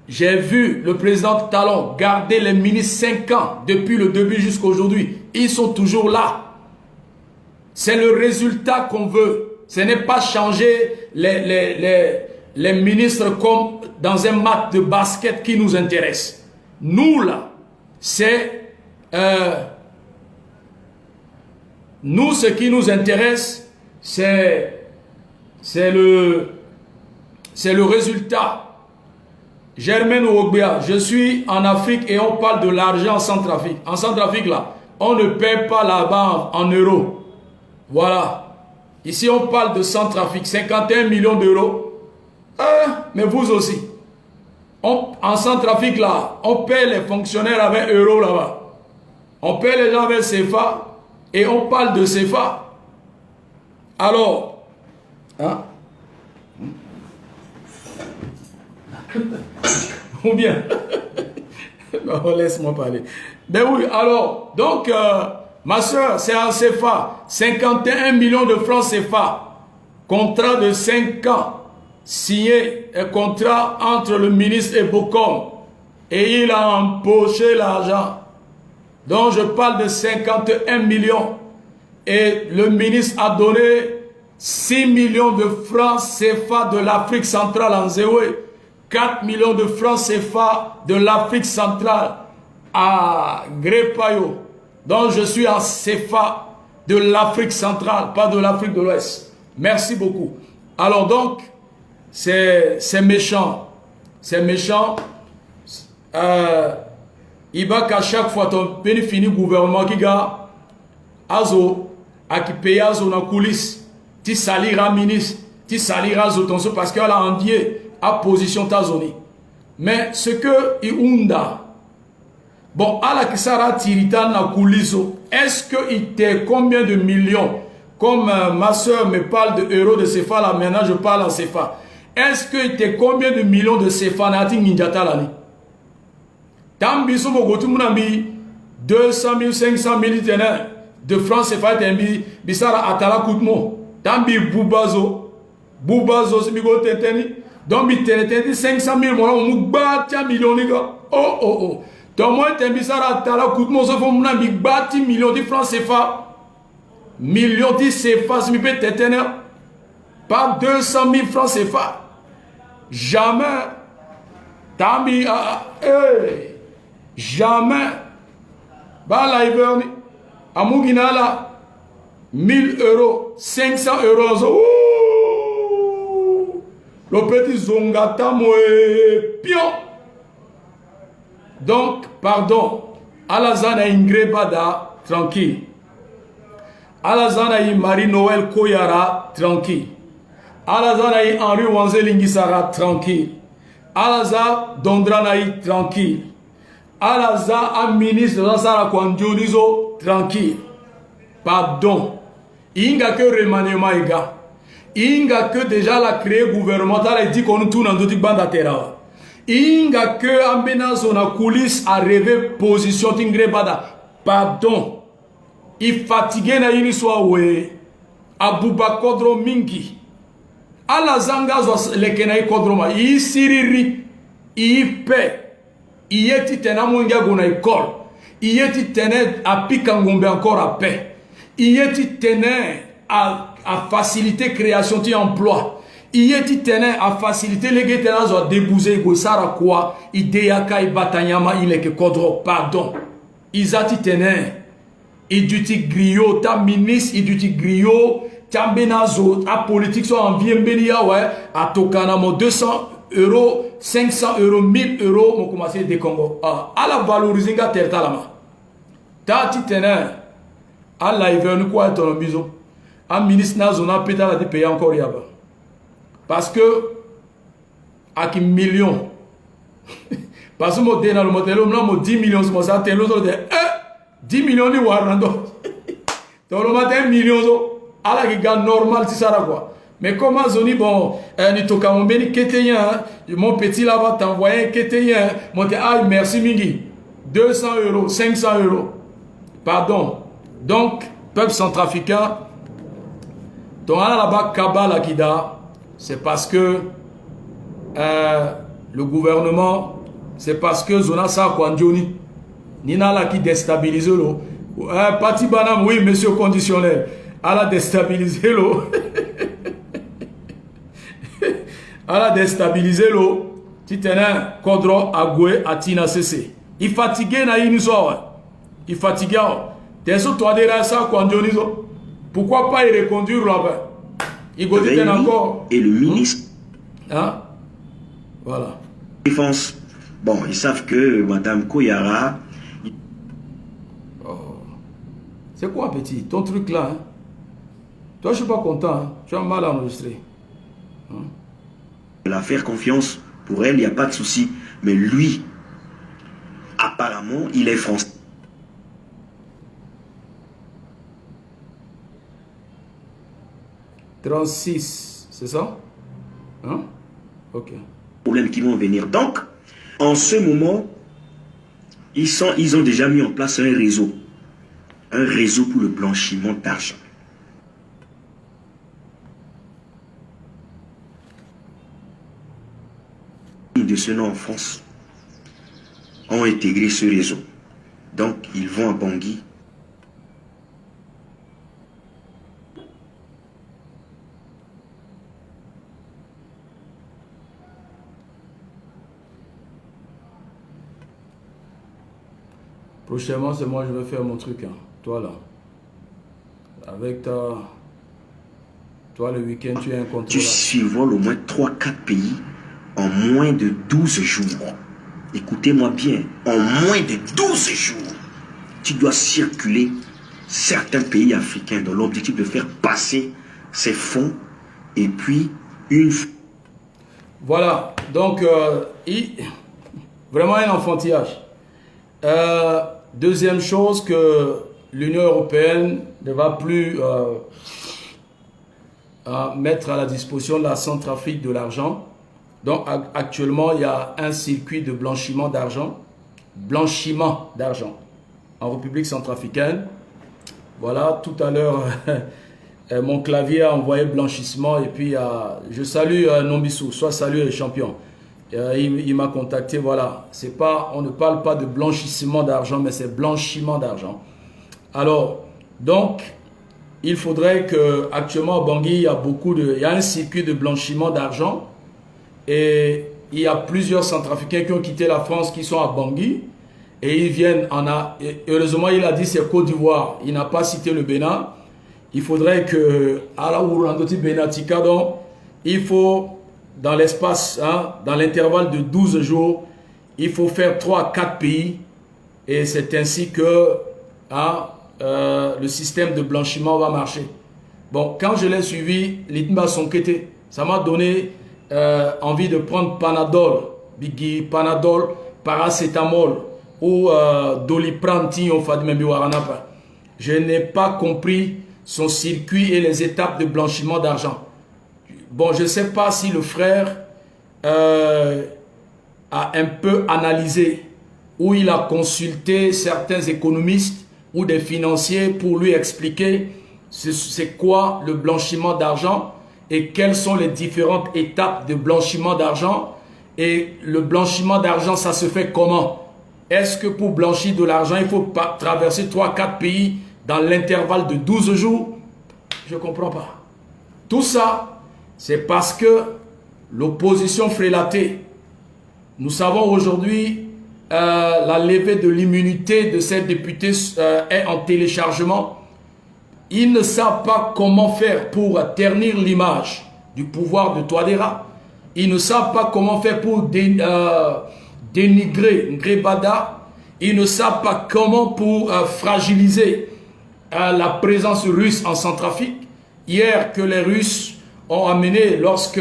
J'ai vu le président Talon garder les ministres 5 ans depuis le début jusqu'à aujourd'hui. Ils sont toujours là. C'est le résultat qu'on veut. Ce n'est pas changer les ministres comme dans un match de basket qui nous intéresse. Nous, là, c'est... nous, ce qui nous intéresse, c'est le résultat. Germaine Ouogbia, je suis en Afrique et on parle de l'argent en Centrafrique. En Centrafrique, là, on ne paie pas là-bas en euros. Voilà. Ici, on parle de Centrafrique, 51 millions d'euros. Mais vous aussi. En Centrafrique, là, on paie les fonctionnaires avec euros là-bas. On paie les gens avec CFA et on parle de CFA. Alors, hein? Ou bien, Non, laisse-moi parler. Ben oui, alors, donc, ma soeur, c'est en CFA. 51 millions de francs CFA. Contrat de 5 ans. Signé un contrat entre le ministre et Bocom. Et il a empoché l'argent. Donc, je parle de 51 millions. Et le ministre a donné 6 millions de francs CFA de l'Afrique centrale en Zéoué. 4 millions de francs CFA de l'Afrique centrale à Gré-Payo. Donc je suis en CFA de l'Afrique centrale, pas de l'Afrique de l'Ouest. Merci beaucoup. Alors donc, c'est méchant. C'est méchant. Il va qu'à chaque fois, ton pays fini gouvernement qui a Azo, à qui paye Azo dans la coulisse, tu saliras ministre, tu saliras Azo ton parce qu'elle a endié à position Tazoni. Mais ce que Iunda, bon, à la Kisara Tirita na Kouliso, est-ce qu'il était combien de millions? Comme ma soeur me parle de euros de CFA, là maintenant je parle en CFA. Est-ce qu'il était combien de millions de CFA na Ting Ninjata l'année? Tambiso Mogotu Mounambi, 200 000, 500 000 de francs CFA, Bissara Atala Koutmo, Tambi Boubazo, Boubazo, c'est Bigo Teteni. Donc, il y a 500 000 millions. Oh. Donc, moi, je suis un million de francs CFA. Millions de CFA, pas 200 000 francs CFA. Jamais. Jamais. Bah, là, il à Mouginala, 1000 euros, 500 euros. Le petit Zongata moe pion. Donc, pardon. Alazana Ingrebada, tranquille. Alazana Marie-Noël Koyara, tranquille. Alazana Henri Wanzelingisara, tranquille. Alaza Dondranaï, tranquille. Alaza un ministre de Sara Kwandjonizo, tranquille. Pardon. Inga que remaniement ega. Inga que déjà la créé gouvernemental a dit qu'on tourne en d'autres bandes à terre. Inga que ambena zona coulisse a rêvé position tingre bada. Pardon. Il fatigué na yini soit we. Abuba kodro mingi. Ala zanga zo lekena i kodro ma. I siriri. I pe. I eti tena munga gona école. I eti tene a pikangombe encore à paix. I eti tene à faciliter création d'emploi. Il est tenu à faciliter les guetteurs à débouser Gosara quoi. Idéaka et Batanyama il est que kodro pardon. Ils a tenu. Il duti griot ta ministre il duti griot ta benazo ta politique soit en bien bénia ouais à tokana mo 200 euros 500 euros 1000 euros mon commencé des Congo à la valoriser ga terta lama. Ta tenu à la hiverne quoi ton bison. Un ministre n'a zona pétale a payé encore yaba. Parce que, à qui millions, parce que moi, dans le modèle, moi, 10 millions, c'est moi, ça, t'es l'autre, 10 millions de warrando. Dans le matin, 1 million, à la giga normal, c'est ça, quoi. Mais comment, zoni, bon, ni toka mon béni, mon petit là-bas, t'envoyé, mon merci, Mingi, 200 euros, 500 euros. Pardon. Donc, peuple centrafricain, donc là-bas, Kabbalah Kida, c'est parce que le gouvernement, c'est parce que Zona Sa Kwandjoni, Nina la qui déstabilise l'eau. Parti Banam, oui, monsieur conditionnel, elle a déstabilisé l'eau. Elle a déstabilisé l'eau. Titena, Kodro, Agoué, Atina CC. Il fatigué na Inisoa. Il fatigué. T'es sur toi de Sa Kwandjoni. Pourquoi pas y reconduire là-bas? Il encore. Et le ministre. Hein? Voilà. Défense. Bon, ils savent que Madame Koyara. Oh. C'est quoi, petit? Ton truc là, hein? Toi, je suis pas content. Hein? Tu as mal enregistré. Hein? La faire confiance, pour elle, il n'y a pas de souci. Mais lui, apparemment, il est français. 36, c'est ça? Hein? Ok. Problèmes qui vont venir. Donc, en ce moment, Ils ont déjà mis en place un réseau pour le blanchiment d'argent. De ce nom en France ont intégré ce réseau. Donc, ils vont à Bangui. Prochainement, c'est moi, je vais faire mon truc. Hein. Toi, là. Avec ta... Toi, le week-end, tu es incontrôlable. Tu survoles au moins 3-4 pays en moins de 12 jours. Écoutez-moi bien. En moins de 12 jours, tu dois circuler certains pays africains dans l'objectif de faire passer ces fonds et puis une... Voilà. Donc, vraiment un enfantillage. Deuxième chose que l'Union européenne ne va plus mettre à la disposition de la Centrafrique de l'argent. Donc actuellement, il y a un circuit de blanchiment d'argent en République centrafricaine. Voilà, tout à l'heure, mon clavier a envoyé blanchissement et puis je salue Nombissou, soit salué le champion. Il m'a contacté, voilà. On ne parle pas de blanchissement d'argent, mais c'est blanchiment d'argent. Alors, donc, il faudrait que actuellement à Bangui, il y a un circuit de blanchiment d'argent et il y a plusieurs Centrafricains qui ont quitté la France qui sont à Bangui et ils viennent heureusement, il a dit c'est Côte d'Ivoire. Il n'a pas cité le Bénin. Il faudrait que à la Ourandoti Benatika, donc, il faut dans l'espace, dans l'intervalle de 12 jours, il faut faire 3 à 4 pays et c'est ainsi que le système de blanchiment va marcher. Bon, quand je l'ai suivi, l'Itma Sonkete, ça m'a donné envie de prendre Panadol, Biggie, Panadol, Paracétamol ou Doliprane, je n'ai pas compris son circuit et les étapes de blanchiment d'argent. Bon, je ne sais pas si le frère a un peu analysé ou il a consulté certains économistes ou des financiers pour lui expliquer c'est quoi le blanchiment d'argent et quelles sont les différentes étapes de blanchiment d'argent et le blanchiment d'argent, ça se fait comment? Est-ce que pour blanchir de l'argent, il faut traverser 3-4 pays dans l'intervalle de 12 jours? Je ne comprends pas. Tout ça, c'est parce que l'opposition frélatée, nous savons aujourd'hui, la levée de l'immunité de ces députés est en téléchargement. Ils ne savent pas comment faire pour ternir l'image du pouvoir de Touadéra. Ils ne savent pas comment faire pour dénigrer Ngrébada. Ils ne savent pas comment pour fragiliser la présence russe en Centrafrique. Hier que les Russes ont amené, lorsque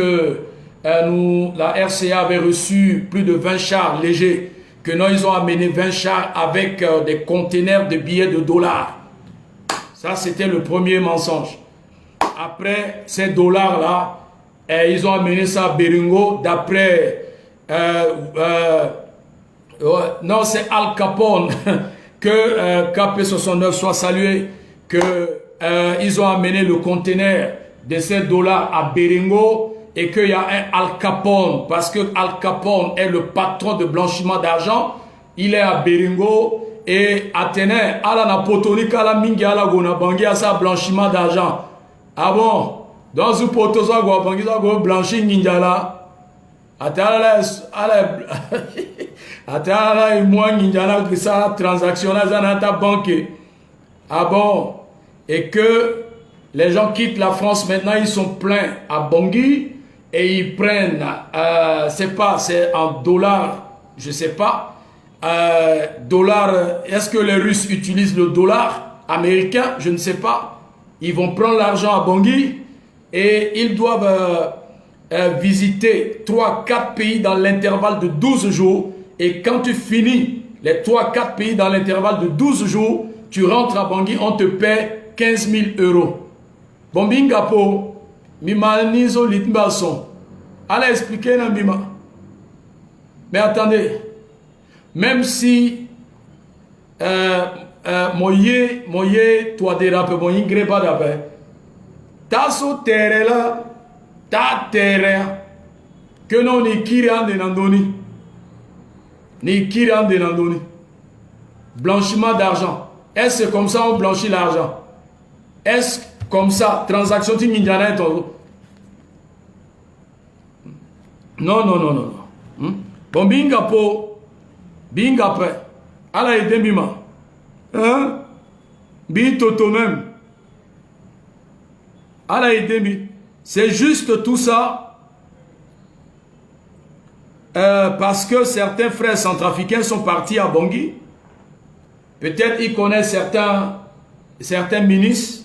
la RCA avait reçu plus de 20 chars légers, que non, ils ont amené 20 chars avec des conteneurs de billets de dollars. Ça, c'était le premier mensonge. Après, ces dollars-là, ils ont amené ça à Beringo, d'après... non, c'est Al Capone, que KP69 soit salué, qu'ils ont amené le conteneur de ces dollars à Beringo et qu'il y a un Al Capone, parce que Al Capone est le patron de blanchiment d'argent, il est à Beringo et Athénée, ala na potonika la mingi ala gona bangi à ça blanchiment d'argent. Ah bon? Dans ce poteau ça go bangi ça go blanchi ninjala. Atala et moi ninjala que ça transactionnage dans ta banque. Ah bon? Et que les gens quittent la France maintenant, ils sont pleins à Bangui et ils prennent, c'est en dollars, je sais pas, dollars, est-ce que les Russes utilisent le dollar américain? Je ne sais pas. Ils vont prendre l'argent à Bangui et ils doivent visiter 3-4 pays dans l'intervalle de 12 jours. Et quand tu finis les 3-4 pays dans l'intervalle de 12 jours, tu rentres à Bangui, on te paie 15 000 euros. Bombingapo, Mima Nizo Litmbason. Allez expliquer, Mima. Mais attendez, même si moye Touadéra pe moye Ngrébada pe. Ta so terre là, ta terre que non ni kiri ande nandoni. Ni kiri ande nandoni. Blanchiment d'argent. Est-ce comme ça on blanchit l'argent? Est-ce comme ça, transaction ti ninjana et tout? Non, non, non, non. Bon, binga po, binga pe. Ala et demi-ma. Hein? Bi toto même. Ala et demi. C'est juste tout ça. Parce que certains frères centrafricains sont partis à Bangui. Peut-être ils connaissent certains ministres.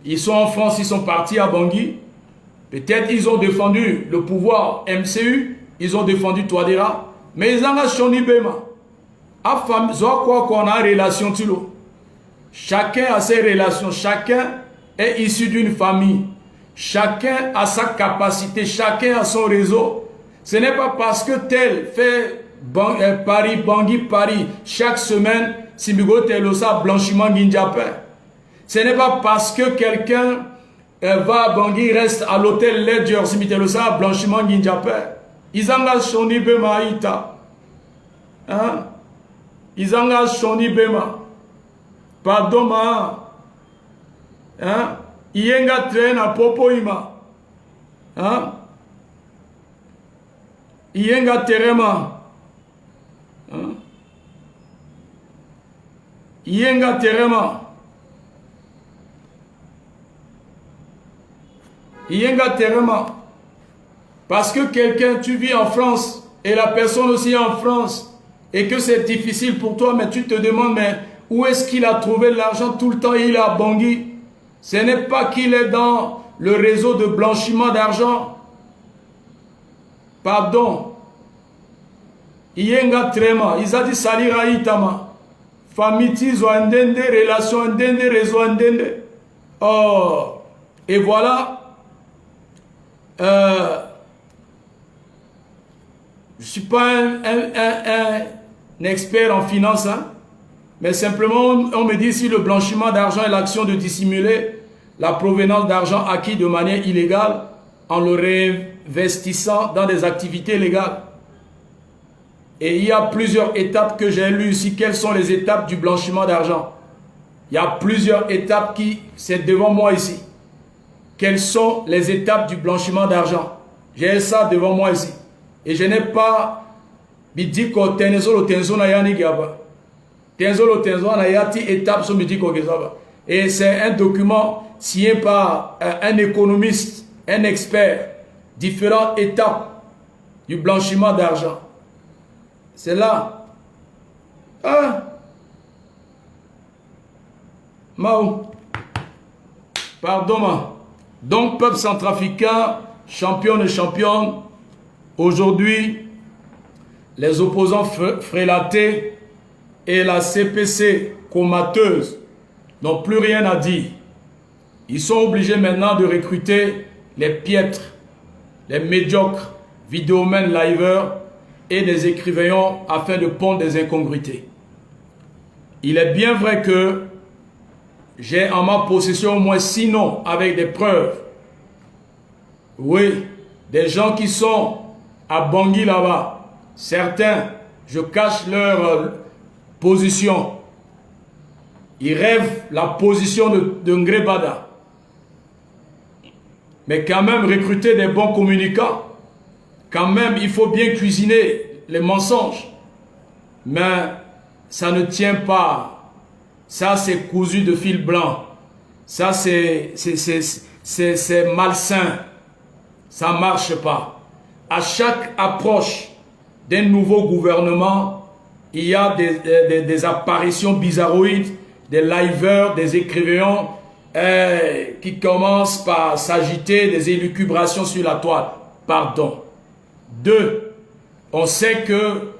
Ils sont en France, ils sont partis à Bangui. Peut-être ils ont défendu le pouvoir MCU. Ils ont défendu Touadéra. Mais ils ont choni bema. Quoi qu'on a relation tilo. Chacun a ses relations. Chacun est issu d'une famille. Chacun a sa capacité. Chacun a son réseau. Ce n'est pas parce que tel fait Paris, Bangui, Paris, chaque semaine, Simigo Telosa, blanchiment Guindiapé. Ce n'est pas parce que quelqu'un va à Bangui, reste à l'hôtel Ledger, Simitelosa, blanchiment Guindiapé. Ils engagent Shoni Bema Ita. Hein? Ils engagent Shoni Bema. Pardon, ma. Hein? Iyenga traîne à Popo Ima. Hein? Iyenga terema. Hein? Iyenga terema. Iyenga terema. Parce que quelqu'un, tu vis en France et la personne aussi est en France et que c'est difficile pour toi, mais tu te demandes, mais où est-ce qu'il a trouvé l'argent tout le temps? Il est à Bangui. Ce n'est pas qu'il est dans le réseau de blanchiment d'argent. Pardon. Iyenga trema. Ils ont dit salira itama. Famille zo ndende, relation ndende, réseau ndende. Oh. Et voilà. Je ne suis pas un expert en finance, hein, mais simplement on me dit si le blanchiment d'argent est l'action de dissimuler la provenance d'argent acquis de manière illégale en le réinvestissant dans des activités légales. Et il y a plusieurs étapes que j'ai lues ici. Quelles sont les étapes du blanchiment d'argent? Il y a plusieurs étapes qui, c'est devant moi ici. Quelles sont les étapes du blanchiment d'argent? J'ai ça devant moi ici. Et je n'ai pas bidiko tenezolo tenzona yani gaba. Tenzolo tenzona yati étape so bidiko gezaba. Et c'est un document signé par un économiste, un expert. Différentes étapes du blanchiment d'argent. C'est là. Ah. Mao. Pardon, ma. Donc, peuple centrafricain, champion et championne, aujourd'hui, les opposants frélatés et la CPC comateuse n'ont plus rien à dire. Ils sont obligés maintenant de recruter les piètres, les médiocres, vidéomens liveurs et des écrivains afin de pondre des incongruités. Il est bien vrai que j'ai en ma possession au moins 6 noms avec des preuves. Oui, des gens qui sont à Bangui là-bas. Certains, je cache leur position. Ils rêvent la position de Ngrébada. Mais quand même, recruter des bons communicants, quand même, il faut bien cuisiner les mensonges. Mais ça ne tient pas. Ça, c'est cousu de fil blanc. Ça, c'est malsain. Ça ne marche pas. À chaque approche d'un nouveau gouvernement, il y a des apparitions bizarroïdes, des liveurs, des écrivains qui commencent par s'agiter, des élucubrations sur la toile. Pardon. 2. On sait que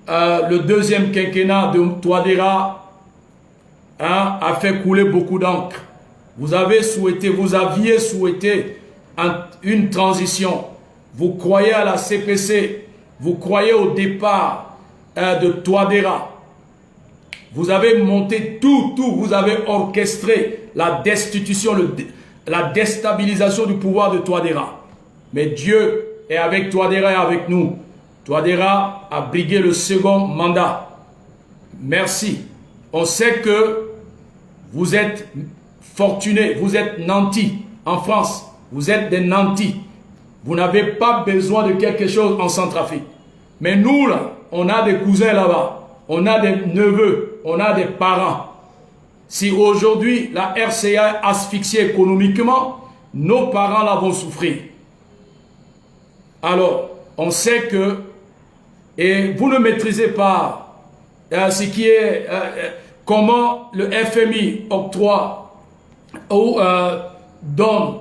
le deuxième quinquennat de Touadéra a fait couler beaucoup d'encre. Vous aviez souhaité une transition. Vous croyez à la CPC. Vous croyez au départ de Touadéra. Vous avez monté tout, vous avez orchestré la destitution, la déstabilisation du pouvoir de Touadéra. Mais Dieu est avec Touadéra et avec nous. Touadéra a brigué le second mandat. Merci. On sait que vous êtes fortunés, vous êtes nantis en France. Vous êtes des nantis. Vous n'avez pas besoin de quelque chose en Centrafrique. Mais nous, là, on a des cousins là-bas. On a des neveux, on a des parents. Si aujourd'hui la RCA est asphyxiée économiquement, nos parents là vont souffrir. Alors, on sait que, et vous ne maîtrisez pas ce qui est, comment le FMI octroie ou donne,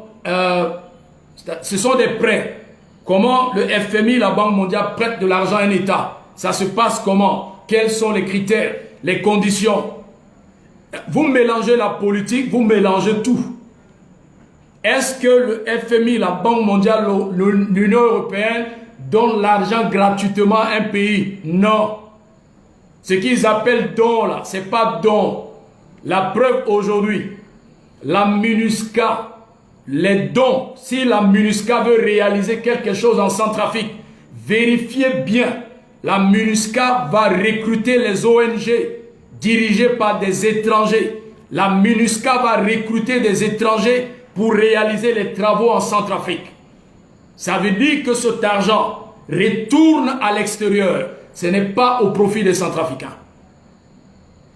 ce sont des prêts. Comment le FMI, la Banque mondiale, prête de l'argent à un État. Ça se passe comment? Quels sont les critères, les conditions? Vous mélangez la politique, vous mélangez tout. Est-ce que le FMI, la Banque mondiale, l'Union européenne donnent l'argent gratuitement à un pays? Non. Ce qu'ils appellent don là, ce n'est pas don. La preuve aujourd'hui, la MINUSCA, les dons, si la MINUSCA veut réaliser quelque chose en Centrafrique, vérifiez bien. La MINUSCA va recruter les ONG dirigées par des étrangers. La MINUSCA va recruter des étrangers pour réaliser les travaux en Centrafrique. Ça veut dire que cet argent retourne à l'extérieur. Ce n'est pas au profit des Centrafricains.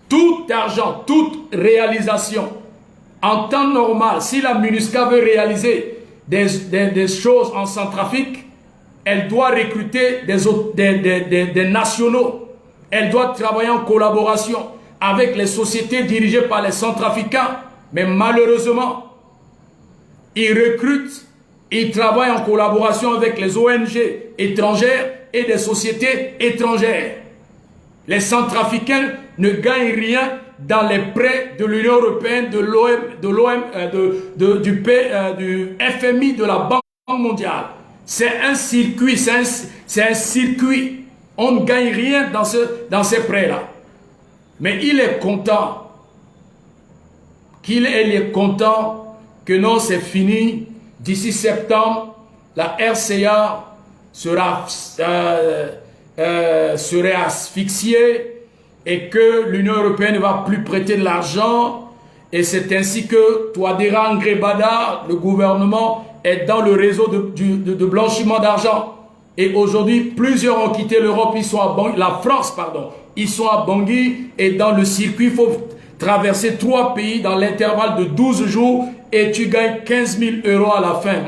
Tout argent, toute réalisation, en temps normal, si la MINUSCA veut réaliser des choses en Centrafrique, elle doit recruter des nationaux. Elle doit travailler en collaboration avec les sociétés dirigées par les Centrafricains. Mais malheureusement, ils recrutent, ils travaillent en collaboration avec les ONG étrangères et des sociétés étrangères. Les Centrafricains ne gagnent rien dans les prêts de l'Union européenne, du FMI, de la Banque mondiale. C'est un circuit, c'est un circuit. On ne gagne rien dans ces prêts-là. Mais il est content. Il est content que non, c'est fini. D'ici septembre, la RCA serait asphyxiée et que l'Union européenne ne va plus prêter de l'argent. Et c'est ainsi que Touadéra Ngrebada, le gouvernement, est dans le réseau de blanchiment d'argent. Et aujourd'hui, plusieurs ont quitté l'Europe, ils sont à Bangui, la France, pardon. Ils sont à Bangui et dans le circuit, il faut traverser 3 pays dans l'intervalle de 12 jours et tu gagnes 15 000 € à la fin.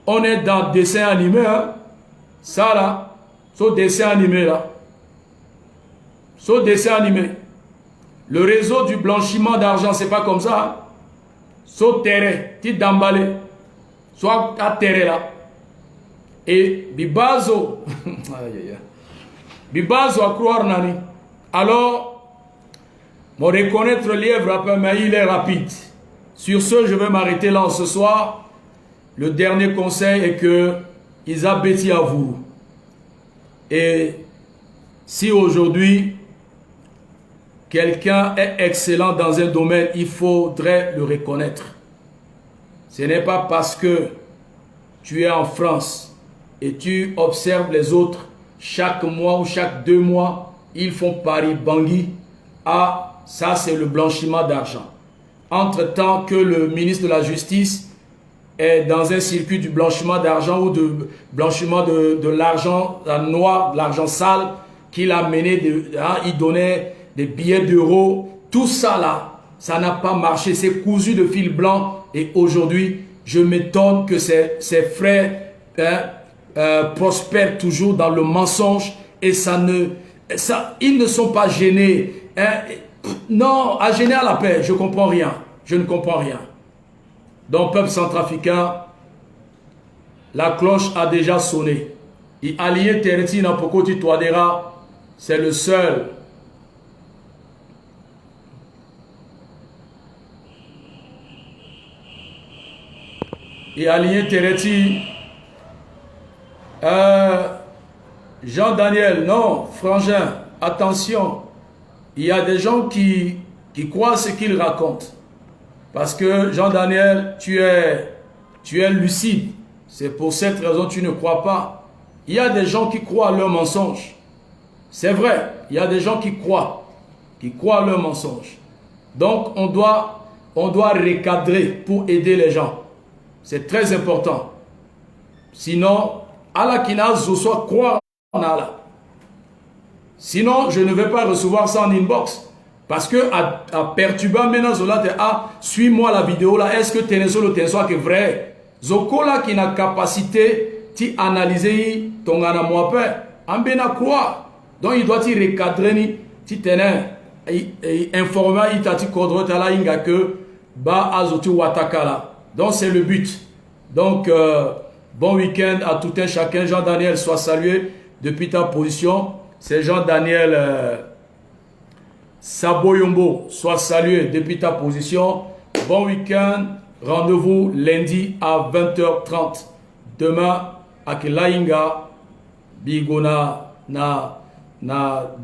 On est dans le dessin animé, hein. Ça là, ce dessin animé là. Ce dessin animé. Le réseau du blanchiment d'argent, c'est pas comme ça. Hein? Ce terrain, petit d'emballé. Soit à terre là. Et Bibazo, Bibazo à croire nani. Alors, mon reconnaître lièvre après, mais il est rapide. Sur ce, je vais m'arrêter là ce soir. Le dernier conseil est que Isa Betty à vous. Et si aujourd'hui quelqu'un est excellent dans un domaine, il faudrait le reconnaître. Ce n'est pas parce que tu es en France et tu observes les autres, chaque mois ou chaque 2 mois, ils font Paris-Bangui. Ah, ça c'est le blanchiment d'argent. Entre-temps que le ministre de la Justice est dans un circuit du blanchiment d'argent ou de blanchiment de l'argent noir, de l'argent sale, qu'il a mené, il donnait des billets d'euros. Tout ça là, ça n'a pas marché, c'est cousu de fil blanc. Et aujourd'hui, je m'étonne que ces frères prospèrent toujours dans le mensonge et ils ne sont pas gênés. Non, à gêner à la paix, je ne comprends rien. Je ne comprends rien. Donc, peuple centrafricain, la cloche a déjà sonné. Et allié Tereti Nampokoti Touadéra, c'est le seul. Et allié Tereti, Jean-Daniel, non, Frangin, attention. il y a des gens qui croient ce qu'ils racontent. Parce que Jean-Daniel, tu es lucide. C'est pour cette raison que tu ne crois pas. Il y a des gens qui croient à leurs mensonges. C'est vrai, il y a des gens qui croient à leurs mensonges. Donc on doit recadrer pour aider les gens. C'est très important. Sinon, Allah kina soit croire en Allah. Sinon, je ne vais pas recevoir ça en inbox. Parce que à perturber maintenant, suis-moi la vidéo là. Est-ce que tu es sur le tensoir que vrai? Zoko là qui n'a capacité d'analyser ton anamoapé. Ambena croire. Donc il doit t'y recadrer ni t'y tenir. Informer il t'a dit kodrota là inga que ba azotu watakala. Donc c'est le but. Donc bon week-end à tout un chacun. Jean-Daniel, sois salué depuis ta position. C'est Jean-Daniel Saboyombo, sois salué depuis ta position. Bon week-end. Rendez-vous lundi à 20h30. Demain à Kelainga Bigona na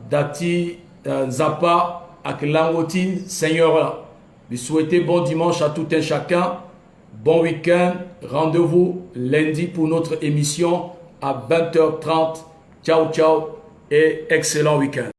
Dati Zapa à Kelangoti Seigneur là. Je souhaite bon dimanche à tout un chacun. Bon week-end. Rendez-vous lundi pour notre émission à 20h30. Ciao, ciao et excellent week-end.